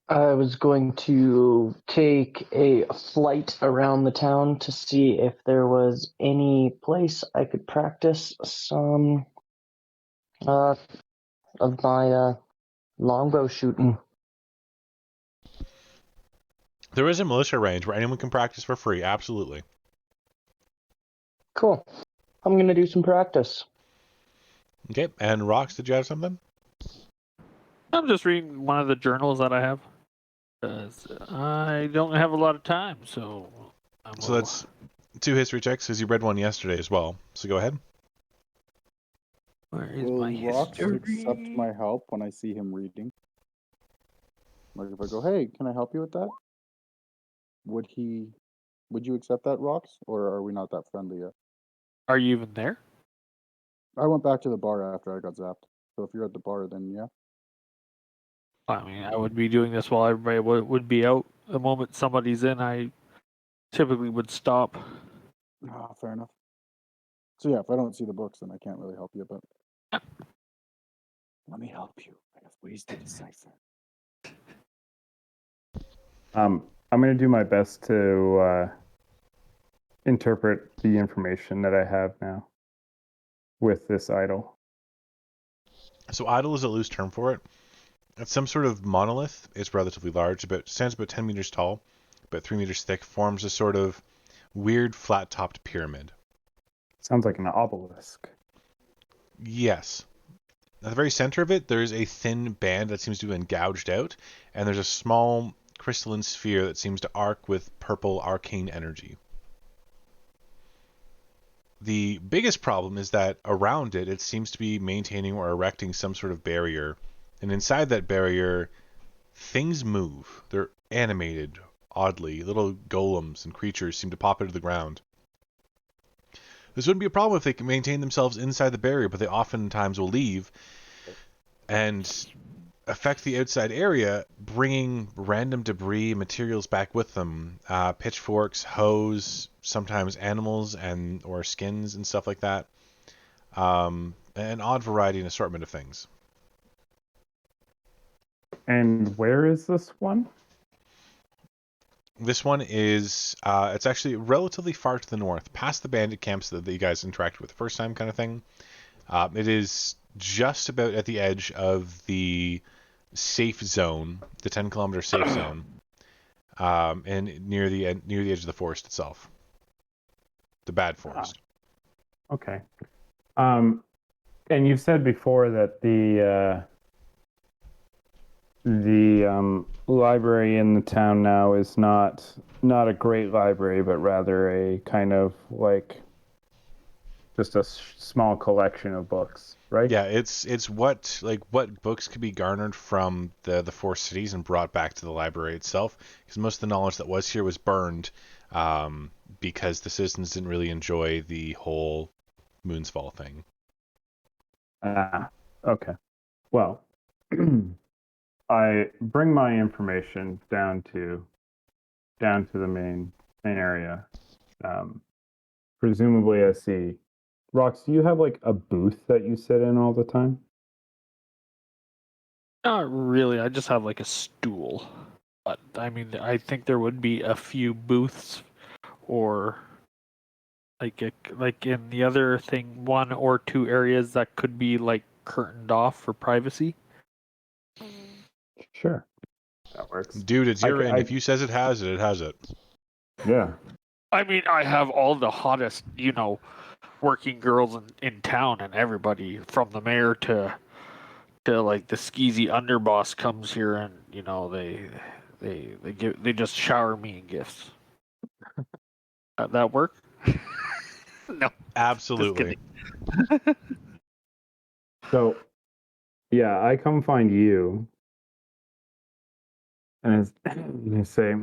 I was going to take a flight around the town to see if there was any place I could practice some of my longbow shooting. There is a militia range where anyone can practice for free. Absolutely. Cool. I'm gonna do some practice. Okay. And Rox, did you have something? I'm just reading one of the journals that I have. Because I don't have a lot of time, so... So that's 2 history checks, because you read one yesterday as well. So go ahead. Where is Will my Rox history? accept my help when I see him reading? Like if I go, hey, can I help you with that? Would you accept that, Rox? Or are we not that friendly yet? Are you even there? I went back to the bar after I got zapped. So if you're at the bar, then yeah. I mean, I would be doing this while everybody would be out. The moment somebody's in, I typically would stop. Ah, fair enough. So yeah, if I don't see the books, then I can't really help you, but let me help you. I have ways to decipher. I'm going to do my best to interpret the information that I have now with this idol. So idol is a loose term for it. It's some sort of monolith. It's relatively large, stands about 10 meters tall, about 3 meters thick, forms a sort of weird flat-topped pyramid. Sounds like an obelisk. Yes. At the very center of it, there's a thin band that seems to have been gouged out, and there's a small crystalline sphere that seems to arc with purple arcane energy. The biggest problem is that around it, it seems to be maintaining or erecting some sort of barrier, and inside that barrier, things move. They're animated, oddly. Little golems and creatures seem to pop out of the ground. This wouldn't be a problem if they can maintain themselves inside the barrier, but they oftentimes will leave and affect the outside area, bringing random debris and materials back with them. Pitchforks, hoes, sometimes animals and or skins and stuff like that. An odd variety and assortment of things. And where is this one? This one is, it's actually relatively far to the north, past the bandit camps that you guys interacted with the first time kind of thing. It is just about at the edge of the safe zone, the 10-kilometer safe zone, and near the edge of the forest itself. The bad forest. Okay. And you've said before that the library in the town now is not a great library, but rather a kind of like just a small collection of books, right? Yeah, it's what books could be garnered from the 4 cities and brought back to the library itself, because most of the knowledge that was here was burned, because the citizens didn't really enjoy the whole Moonsfall thing. Okay. Well, I bring my information down to the main area. Presumably, I see. Rox, do you have like a booth that you sit in all the time? Not really. I just have like a stool. But I mean, I think there would be a few booths, or like in the other thing, 1 or 2 areas that could be like curtained off for privacy. Sure, that works. Dude, it's your inn. If you says it has it, it has it. Yeah. I mean, I have all the hottest, working girls in town, and everybody from the mayor to like the skeezy underboss comes here, and they just shower me in gifts. That work? No, Absolutely. So, yeah, I come find you, and you say,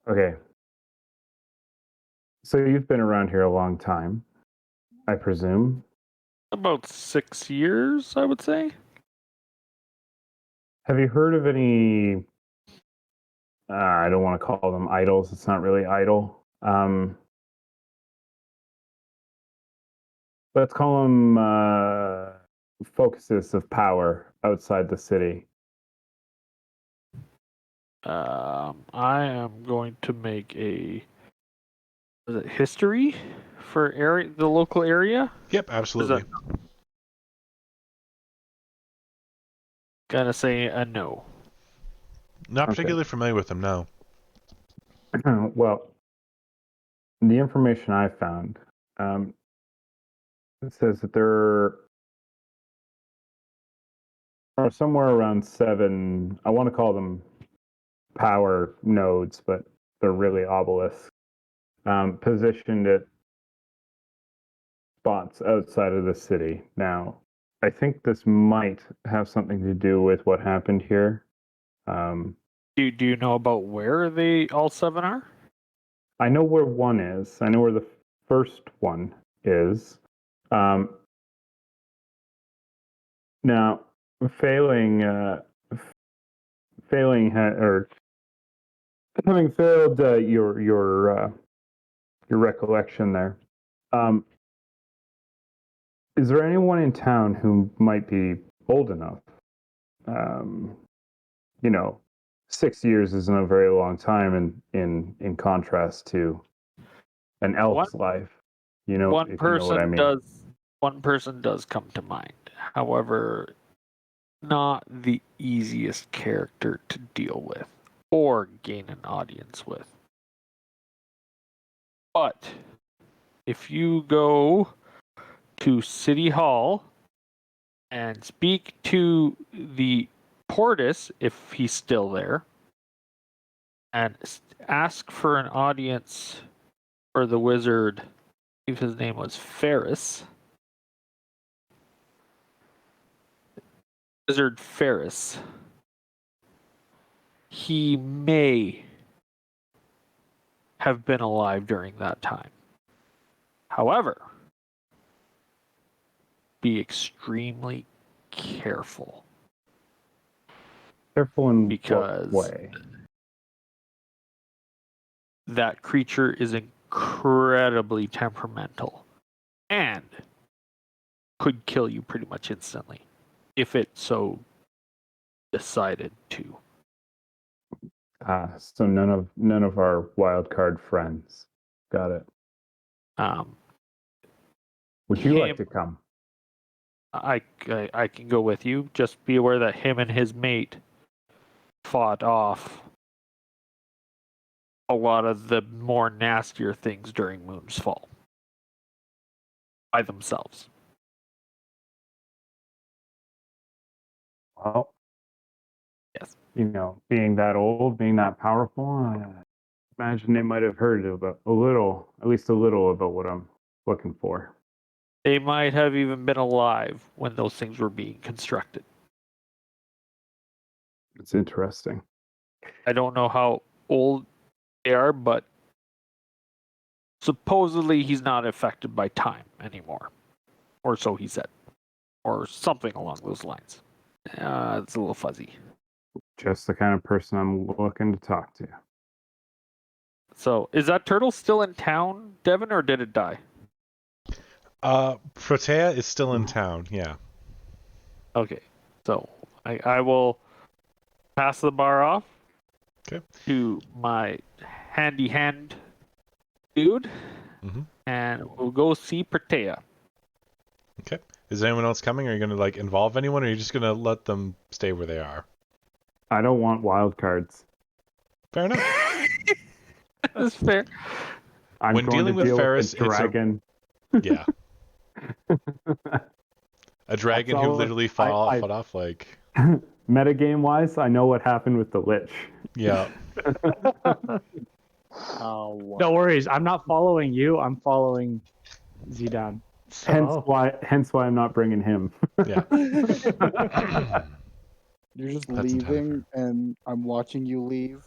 okay, so you've been around here a long time, I presume. About 6 years, I would say. Have you heard of any, I don't want to call them idols, it's not really idol, Let's call them focuses of power outside the city. I am going to make history for the local area? Yep, absolutely. Gotta say a no. Not Okay. particularly familiar with them, no. Well, the information I found, it says that there are somewhere around 7, I want to call them power nodes, but they're really obelisks, positioned at spots outside of the city. Now, I think this might have something to do with what happened here. Do you know about where they all 7 are? I know where one is. I know where the first one is. Now, failing or having failed your recollection there, is there anyone in town who might be old enough? 6 years isn't a very long time in contrast to an elf's life. You know what I mean. One person does come to mind. However, not the easiest character to deal with or gain an audience with. But if you go to City Hall and speak to the Portis, if he's still there, and ask for an audience for the wizard, if his name was Ferris. Wizard Ferris. He may have been alive during that time. However, be extremely careful. Careful in because what way? That creature is incredibly temperamental and could kill you pretty much instantly if it so decided to. So none of our wild card friends. Got it. Would you like to come? I can go with you. Just be aware that him and his mate fought off a lot of the more nastier things during Moon's Fall by themselves. Well, yes. Being that old, being that powerful, I imagine they might have heard about at least a little about what I'm looking for. They might have even been alive when those things were being constructed. It's interesting. I don't know how old they are, but supposedly he's not affected by time anymore. Or so he said. Or something along those lines. It's a little fuzzy. Just the kind of person I'm looking to talk to. So, is that turtle still in town, Devin, or did it die? Protea is still in town, yeah. Okay. So, I will pass the bar off to my handy hand dude, and we'll go see Protea. Okay. Is anyone else coming? Are you going to involve anyone, or are you just going to let them stay where they are? I don't want wild cards. Fair enough. That's fair. I'm when going dealing to with deal Ferris, with a dragon. Yeah. A dragon who literally fought off Metagame wise, I know what happened with the Lich. Yeah. Oh, no worries. I'm not following you. I'm following Zidane. So. Hence why I'm not bringing him. Yeah. You're just leaving, and I'm watching you leave.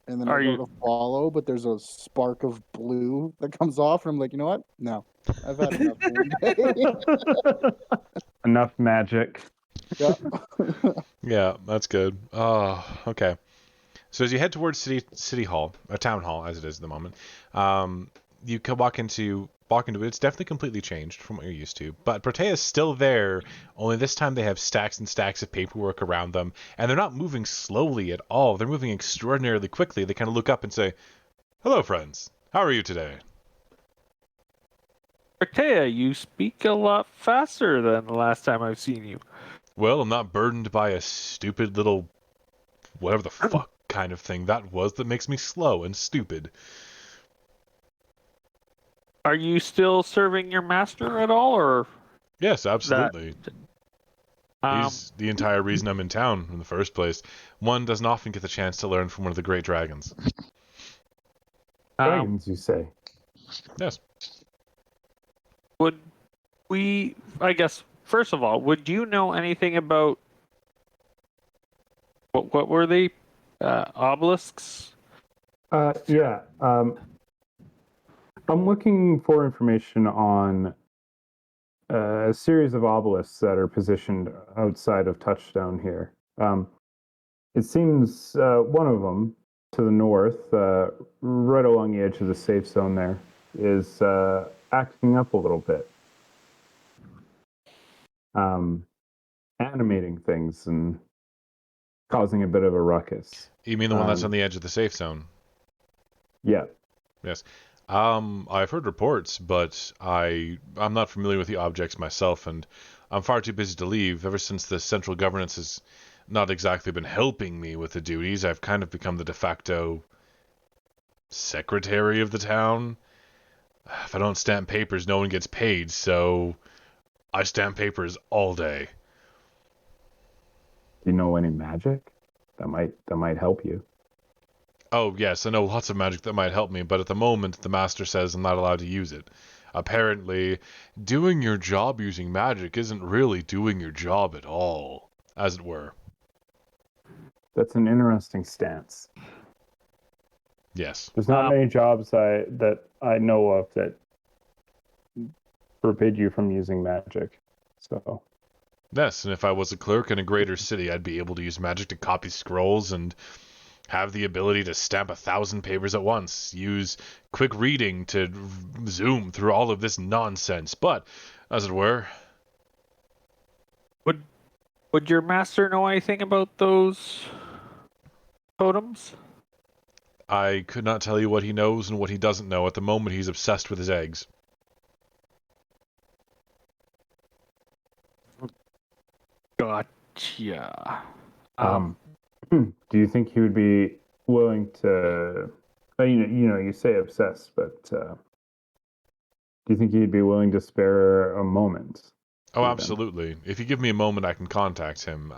And then I go to follow, but there's a spark of blue that comes off, and I'm like, you know what? No. I've had enough one day. Enough magic. Yeah. Yeah, that's good. Oh, okay. So as you head towards City Hall, or Town Hall as it is at the moment, you can walk into it. It's definitely completely changed from what you're used to. But Protea's still there, only this time they have stacks and stacks of paperwork around them, and they're not moving slowly at all. They're moving extraordinarily quickly. They kind of look up and say, "Hello, friends. How are you today?" Artea, you speak a lot faster than the last time I've seen you. Well, I'm not burdened by a stupid little whatever the fuck kind of thing that was that makes me slow and stupid. Are you still serving your master at all, or Yes, absolutely. um, He's the entire reason I'm in town in the first place. One doesn't often get the chance to learn from one of the great dragons. Dragons, you say? Yes. would we? I guess first of all, would you know anything about what were they? Obelisks? Yeah. I'm looking for information on a series of obelisks that are positioned outside of Touchstone here. It seems one of them to the north, right along the edge of the safe zone there, is acting up a little bit. Animating things and causing a bit of a ruckus. You mean the one that's on the edge of the safe zone? Yeah. Yes. I've heard reports, but I'm not familiar with the objects myself, and I'm far too busy to leave. Ever since the central governance has not exactly been helping me with the duties, I've kind of become the de facto secretary of the town. If I don't stamp papers, no one gets paid, so I stamp papers all day. Do you know any magic that might help you? Oh, yes, I know lots of magic that might help me, but at the moment, the master says I'm not allowed to use it. Apparently, doing your job using magic isn't really doing your job at all, as it were. That's an interesting stance. Yes. There's not many jobs that I know of that forbid you from using magic. So. Yes, and if I was a clerk in a greater city, I'd be able to use magic to copy scrolls and have the ability to stamp 1,000 papers at once, use quick reading to zoom through all of this nonsense, but, as it were... Would your master know anything about those totems? I could not tell you what he knows and what he doesn't know. At the moment, he's obsessed with his eggs. Gotcha. Do you think he would be willing to? You say obsessed, but do you think he'd be willing to spare a moment? Oh, absolutely. If you give me a moment, I can contact him.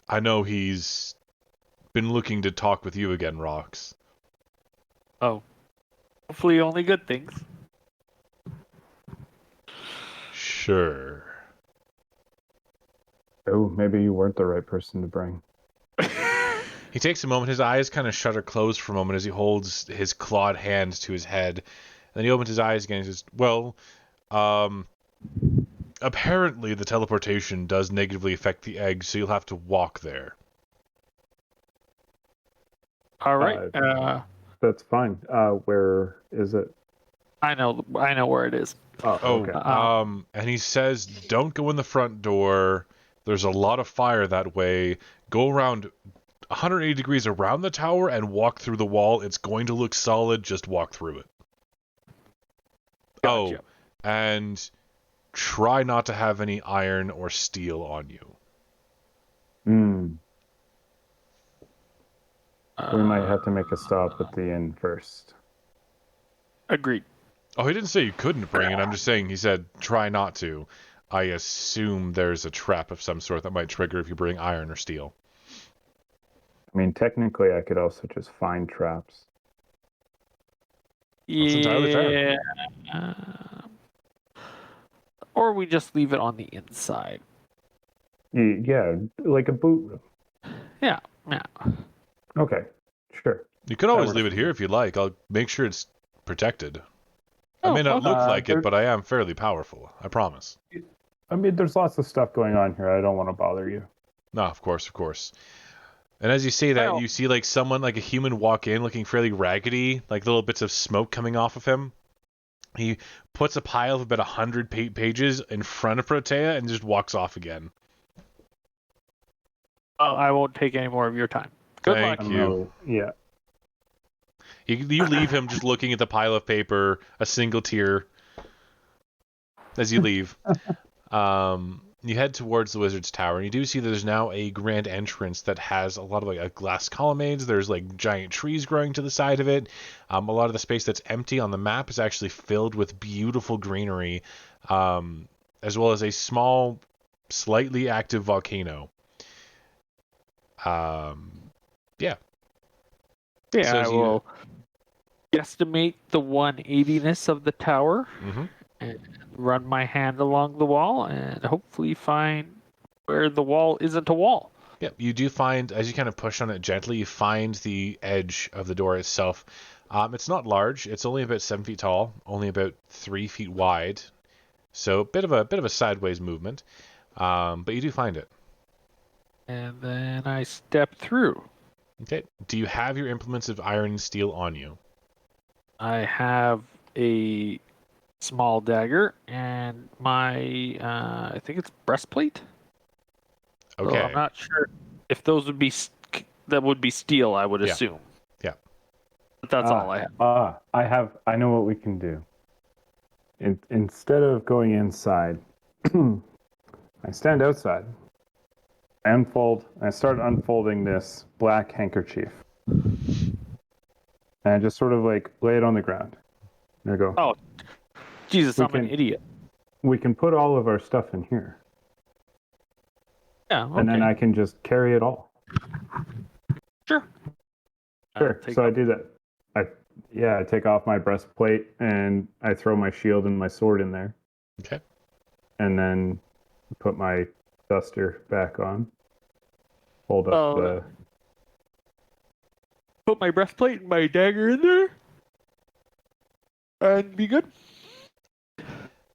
I know he's been looking to talk with you again, Rox. Oh. Hopefully only good things. Sure. Oh, maybe you weren't the right person to bring. He takes a moment. His eyes kind of shutter closed for a moment as he holds his clawed hand to his head. And then he opens his eyes again and says, well, apparently the teleportation does negatively affect the egg, so you'll have to walk there. All right. That's fine. Where is it? I know where it is. Oh, okay. And he says, don't go in the front door. There's a lot of fire that way. Go around 180 degrees around the tower and walk through the wall. It's going to look solid. Just walk through it. Gotcha. Oh, and try not to have any iron or steel on you. We might have to make a stop at the inn first. Agreed. Oh, he didn't say you couldn't bring it. I'm just saying he said try not to. I assume there's a trap of some sort that might trigger if you bring iron or steel. I mean, technically, I could also just find traps. That's entirely fair. Or we just leave it on the inside. Yeah, like a boot room. Yeah. Okay, sure. You could always leave it here if you like. I'll make sure it's protected. I Oh, may not okay. look like it, but I am fairly powerful. I promise. I mean, there's lots of stuff going on here. I don't want to bother you. No, of course. And as you say that, Well- you see like someone, like a human, walk in looking fairly raggedy, like little bits of smoke coming off of him. He puts a pile of about 100 pages in front of Protea and just walks off again. I won't take any more of your time. Good Thank luck. you. Yeah. You leave him just looking at the pile of paper, a single tear, as you leave. You head towards the Wizard's Tower, and you do see that there's now a grand entrance that has a lot of like glass colonnades. There's like giant trees growing to the side of it. A lot of the space that's empty on the map is actually filled with beautiful greenery, as well as a small, slightly active volcano. Yeah. Yeah, So I as you- will guesstimate the 180ness of the tower Mm-hmm. and run my hand along the wall and hopefully find where the wall isn't a wall. Yep, you do find, as you kind of push on it gently, you find the edge of the door itself. It's not large. It's only about 7 feet tall, only about 3 feet wide. So a bit of a sideways movement, but you do find it. And then I step through. Okay. Do you have your implements of iron and steel on you? I have a small dagger and my I think it's breastplate. Okay. So I'm not sure if those would be that would be steel, I would Yeah. assume. Yeah. But that's all I have. I know what we can do. Instead of going inside, I stand outside. I start unfolding this black handkerchief. And I just sort of like lay it on the ground. And I go, Oh, Jesus, We I'm an can- idiot. we can put all of our stuff in here. Yeah, okay. And then I can just carry it all. Sure. Sure. So I do that. I take off my breastplate and I throw my shield and my sword in there. Okay. And then put my duster back on. Hold up Oh, the. Put my breastplate and my dagger in there. And be good.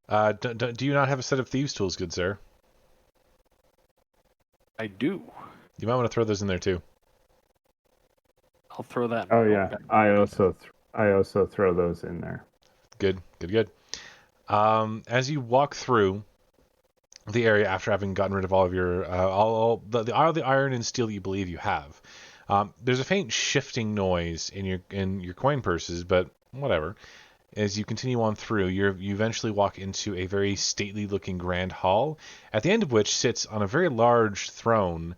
Do you not have a set of thieves' tools, good sir? I do. You might want to throw those in there too. I'll throw that. Oh yeah, I also throw those in there. Good. As you walk through the area after having gotten rid of all of your all the iron and steel that you believe you have, there's a faint shifting noise in your coin purses, but whatever. As you continue on through, you eventually walk into a very stately-looking grand hall, at the end of which sits on a very large throne,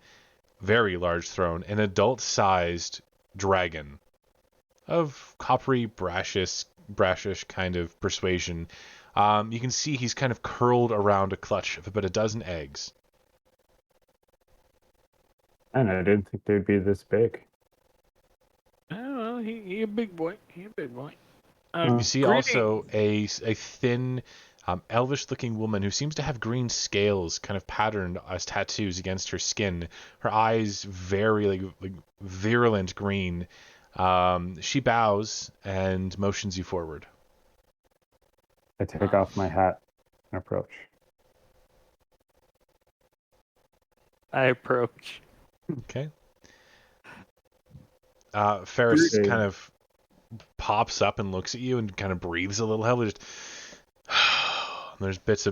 an adult-sized dragon of coppery, brashish kind of persuasion. You can see he's kind of curled around a clutch of about a dozen eggs. And I didn't think they'd be this big. Oh, well, he a big boy. You see Greetings. also a thin, elvish-looking woman who seems to have green scales kind of patterned as tattoos against her skin. Her eyes very like virulent green. She bows and motions you forward. I take off my hat and approach. I approach. Okay. Ferris Greetings. kind of pops up and looks at you and kind of breathes a little heavily. Just there's bits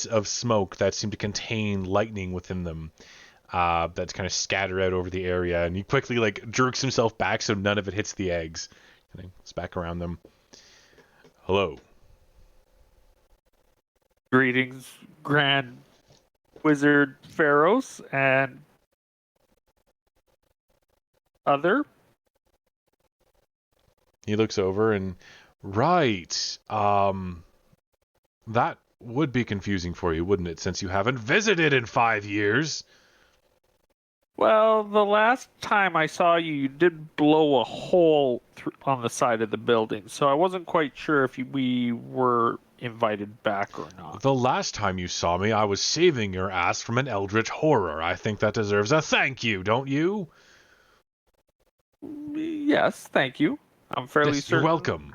of smoke that seem to contain lightning within them. That's kind of scattered out over the area, and he quickly like jerks himself back so none of it hits the eggs. And it's back around them. Hello. Greetings, Grand Wizard Pharaohs and other. He looks over and right. That would be confusing for you, wouldn't it? Since you haven't visited in 5 years. Well, the last time I saw you, you did blow a hole on the side of the building, so I wasn't quite sure if we were invited back or not. The last time you saw me, I was saving your ass from an eldritch horror. I think that deserves a thank you, don't you? Yes, thank you. I'm fairly Yes, certain. you're welcome.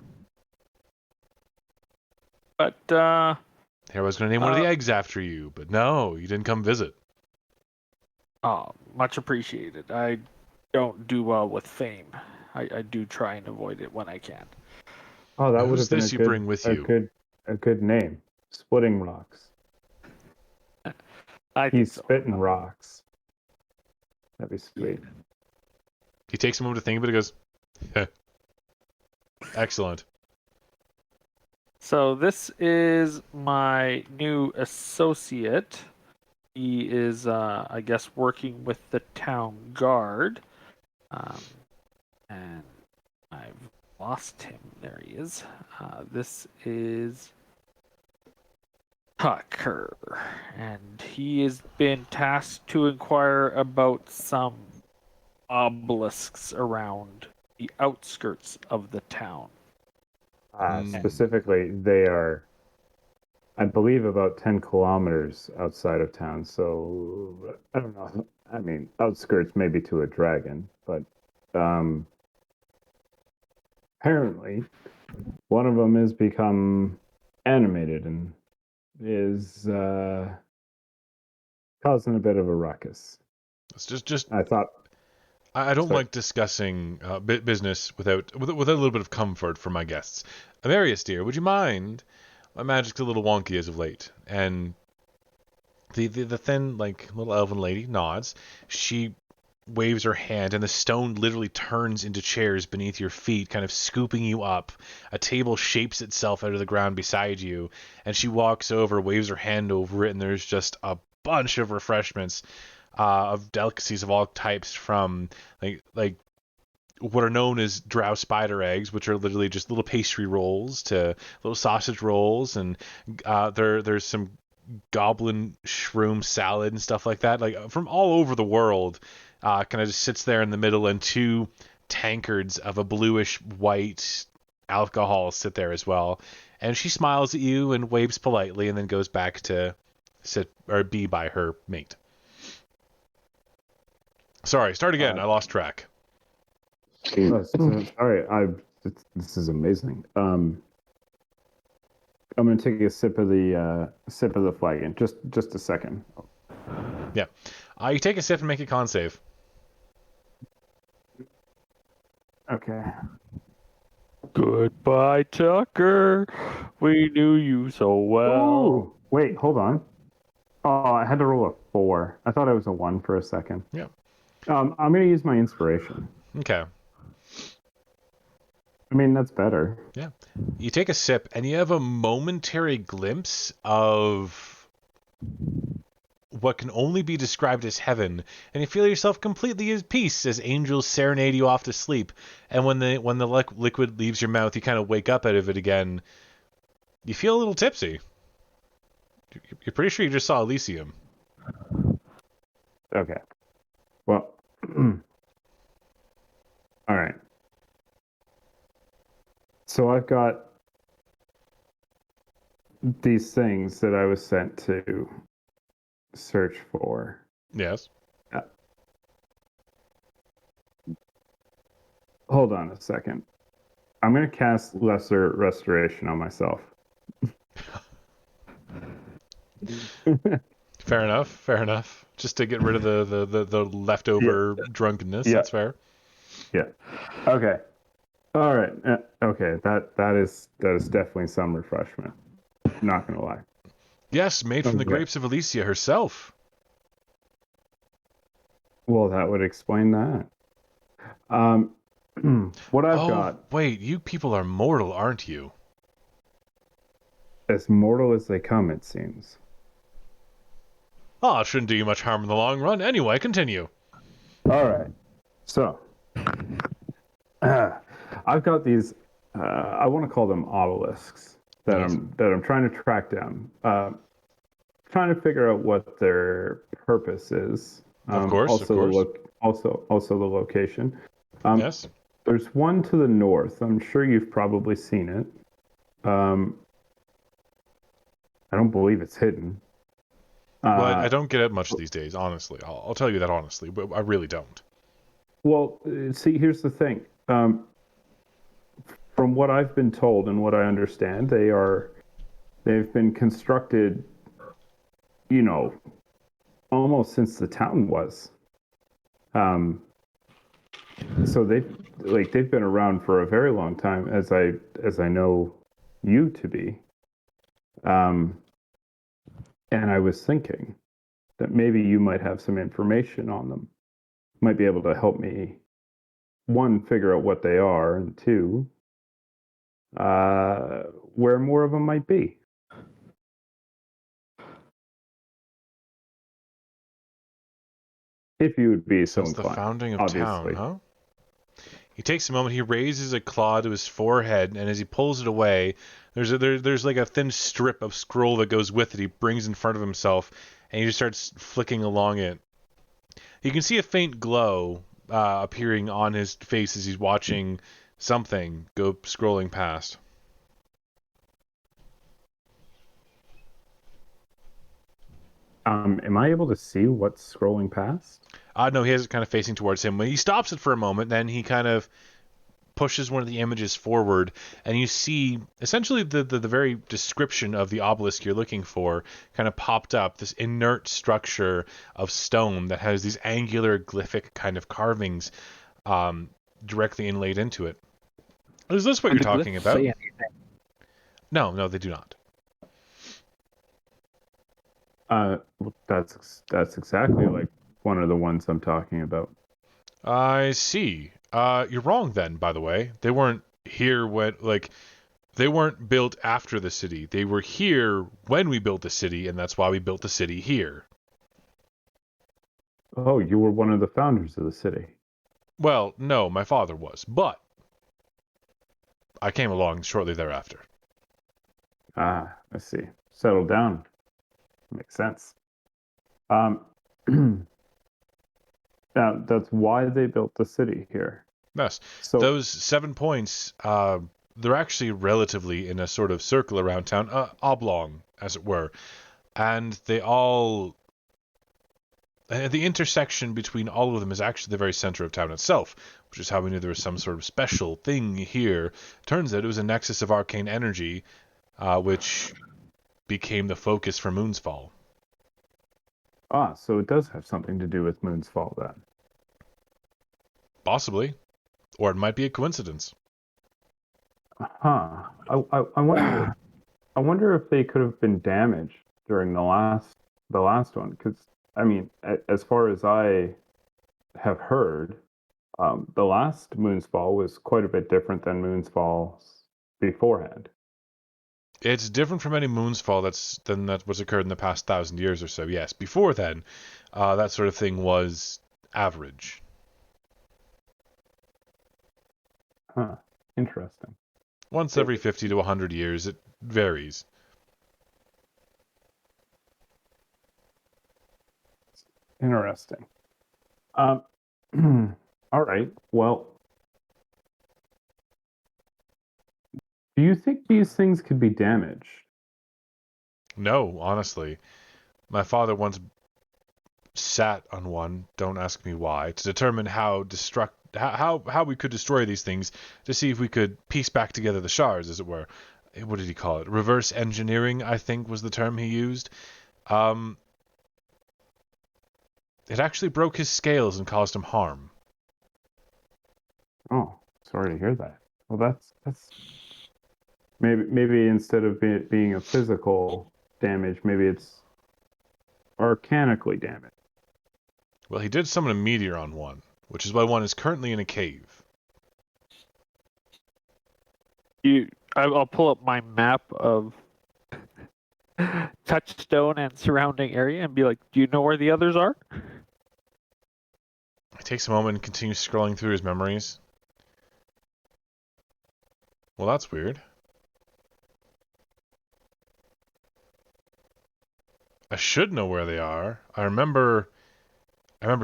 But, Here I was going to name one of the eggs after you, but no, you didn't come visit. oh, much appreciated. I don't do well with fame. I do try and avoid it when I can. Oh, that would Who's have been this you bring with you? a good name. Splitting Rocks. I think He's so. spitting rocks. That'd be sweet. He takes a moment to think, but he goes, excellent. So this is my new associate. He is, I guess, working with the town guard. And I've lost him. There he is. This is Tucker. And he has been tasked to inquire about some obelisks around the outskirts of the town. Specifically, they are, I believe, about 10 kilometers outside of town. So, I don't know. I mean, outskirts maybe to a dragon, but apparently one of them has become animated and is causing a bit of a ruckus. It's just I thought I don't Sorry. like discussing business without a little bit of comfort for my guests. Amarius, dear, would you mind? My magic's a little wonky as of late, and the thin, like, little elven lady nods. She waves her hand, and the stone literally turns into chairs beneath your feet, kind of scooping you up. A table shapes itself out of the ground beside you, and she walks over, waves her hand over it, and there's just a bunch of refreshments, of delicacies of all types, from like what are known as drow spider eggs, which are literally just little pastry rolls, to little sausage rolls, and there's some goblin shroom salad and stuff like that, like from all over the world. Kind of just sits there in the middle, and two tankards of a bluish white alcohol sit there as well. And she smiles at you and waves politely, and then goes back to sit or be by her mate. Sorry, start again. I lost track. Sorry, this is amazing. I'm gonna take a sip of the flagon. Just a second. Yeah. You take a sip and make a con save. Okay. Goodbye, Tucker. We knew you so well. Ooh, wait, hold on. Oh, I had to roll a 4. I thought it was a 1 for a second. Yeah. I'm gonna use my inspiration. Okay. I mean, that's better. Yeah. You take a sip, and you have a momentary glimpse of what can only be described as heaven, and you feel yourself completely at peace as angels serenade you off to sleep. And when the liquid leaves your mouth, you kind of wake up out of it again. You feel a little tipsy. You're pretty sure you just saw Elysium. Okay. Well, all right. So I've got these things that I was sent to search for. Yes. Hold on a second. I'm going to cast Lesser Restoration on myself. Fair enough. Just to get rid of the leftover drunkenness. Yeah. That's fair. Yeah. Okay. All right. Okay. That is definitely some refreshment. Not gonna lie. Yes, made from the grapes of Elysia herself. Well, that would explain that. What I've got. Wait, you people are mortal, aren't you? As mortal as they come, it seems. Oh, it shouldn't do you much harm in the long run. Anyway, continue. All right. So, I've got these. I want to call them obelisks that I'm trying to track down. Trying to figure out what their purpose is. Of course. Also the location. Yes. There's one to the north. I'm sure you've probably seen it. I don't believe it's hidden. Well, I don't get it much these days, honestly. I'll tell you that honestly, but I really don't. Well, see, here's the thing. From what I've been told and what I understand, they've been constructed, almost since the town was. So they've been around for a very long time, as I know you to be. And I was thinking that maybe you might have some information on them. Might be able to help me, one, figure out what they are, and two, where more of them might be. If you would be so Since the inclined, founding of obviously. town, huh? He takes a moment. He raises a claw to his forehead, and as he pulls it away, there's like a thin strip of scroll that goes with it. He brings in front of himself, and he just starts flicking along it. You can see a faint glow appearing on his face as he's watching something go scrolling past. Am I able to see what's scrolling past? No, he has it kind of facing towards him. When he stops it for a moment, then he kind of pushes one of the images forward, and you see essentially the very description of the obelisk you're looking for kind of popped up, this inert structure of stone that has these angular glyphic kind of carvings directly inlaid into it. Is this what you're talking about? No, they do not. That's exactly like one of the ones I'm talking about. I see. You're wrong then, by the way. They weren't here when, they weren't built after the city. They were here when we built the city, and that's why we built the city here. Oh, you were one of the founders of the city. Well, no, my father was, but I came along shortly thereafter. Ah, I see. Settled down. Makes sense. That's why they built the city here. Yes. So Those 7 points, they're actually relatively in a sort of circle around town, oblong, as it were. And they all... the intersection between all of them is actually the very center of town itself, which is how we knew there was some sort of special thing here. Turns out it was a nexus of arcane energy, which became the focus for Moon's Fall. so it does have something to do with Moon's Fall then. Possibly. Or it might be a coincidence. Huh. I wonder if they could have been damaged during the last one, because I mean, as far as I have heard, the last Moon's Fall was quite a bit different than Moon's Falls beforehand. It's different from any Moon's Fall than what's occurred in the past 1,000 years or so, yes. Before then, that sort of thing was average. Huh. Interesting. Once every 50 to 100 years, it varies. Interesting. All right. Well, do you think these things could be damaged? No, honestly. My father once sat on one, don't ask me why, to determine how we could destroy these things, to see if we could piece back together the shards, as it were. What did he call it? Reverse engineering, I think, was the term he used. It actually broke his scales and caused him harm. Oh, sorry to hear that. Well, that's maybe instead of being a physical damage, maybe it's arcanically damaged. Well, he did summon a meteor on one, which is why one is currently in a cave. I'll pull up my map of Touchstone and surrounding area and be like, do you know where the others are? He takes a moment and continues scrolling through his memories. Well, that's weird. I should know where they are. I remember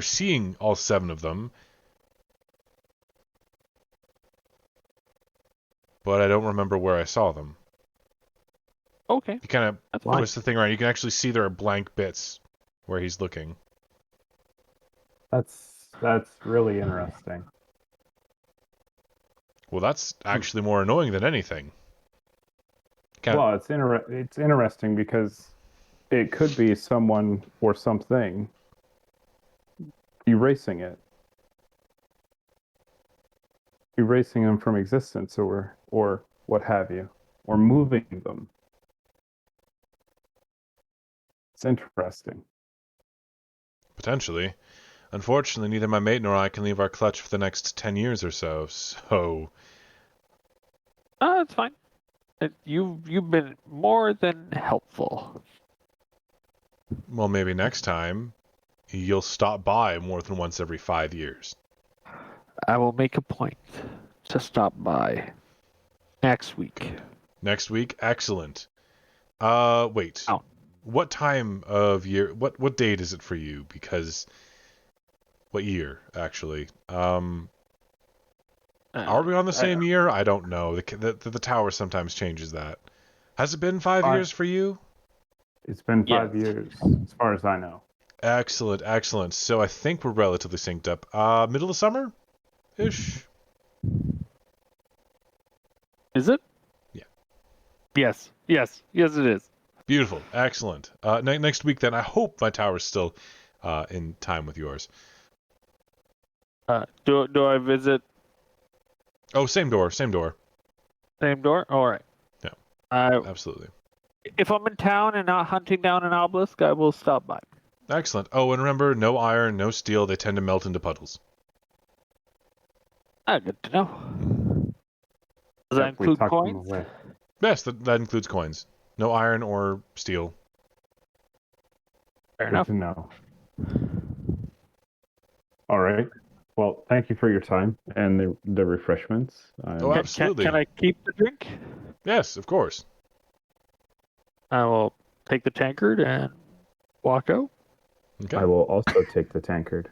seeing all 7 of them, but I don't remember where I saw them. Okay. He kind of That's fine. twists the thing around. You can actually see there are blank bits where he's looking. That's really interesting. Well, that's actually more annoying than anything. Well, it's interesting because it could be someone or something erasing it. erasing them from existence, or what have you, or moving them. It's interesting. Potentially. Unfortunately, neither my mate nor I can leave our clutch for the next 10 years or so, so... It's fine. You've been more than helpful. Well, maybe next time you'll stop by more than once every 5 years. I will make a point to stop by next week. Next week? Excellent. Wait. Oh. What time of year... What date is it for you? Because... What year, actually? Are we on the same year? I don't know. The tower sometimes changes that. Has it been 5 years for you? It's been 5 Yes. years, as far as I know. Excellent, excellent. So I think we're relatively synced up. Middle of summer-ish? Is it? Yeah. Yes, it is. Beautiful, excellent. Next week, then, I hope my tower's still in time with yours. Do I visit Oh, same door, same door. same door? All right. Yeah. Absolutely. If I'm in town and not hunting down an obelisk, I will stop by. Excellent. Oh, and remember, no iron, no steel. They tend to melt into puddles. Good to know. Does that We include tucked them coins? away. Yes, that includes coins. No iron or steel. Fair Good enough. to know. All right. Well, thank you for your time and the refreshments. Oh, absolutely. Can I keep the drink? Yes, of course. I will take the tankard and walk out. Okay. I will also take the tankard.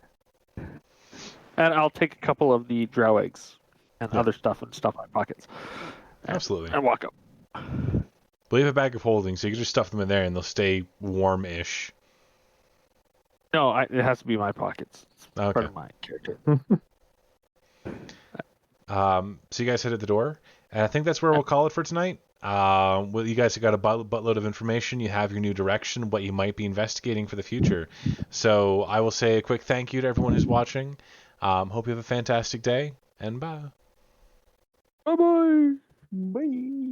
And I'll take a couple of the drow eggs and other stuff and stuff in my pockets. Absolutely. And walk out. Leave a bag of holding, so you can just stuff them in there and they'll stay warm-ish. No, it has to be my pockets. It's part Okay. of my character. So you guys head at the door, and I think that's where we'll call it for tonight. Well, you guys have got a buttload of information. You have your new direction, what you might be investigating for the future. So I will say a quick thank you to everyone who's watching. Hope you have a fantastic day, and bye. Bye-bye. Bye.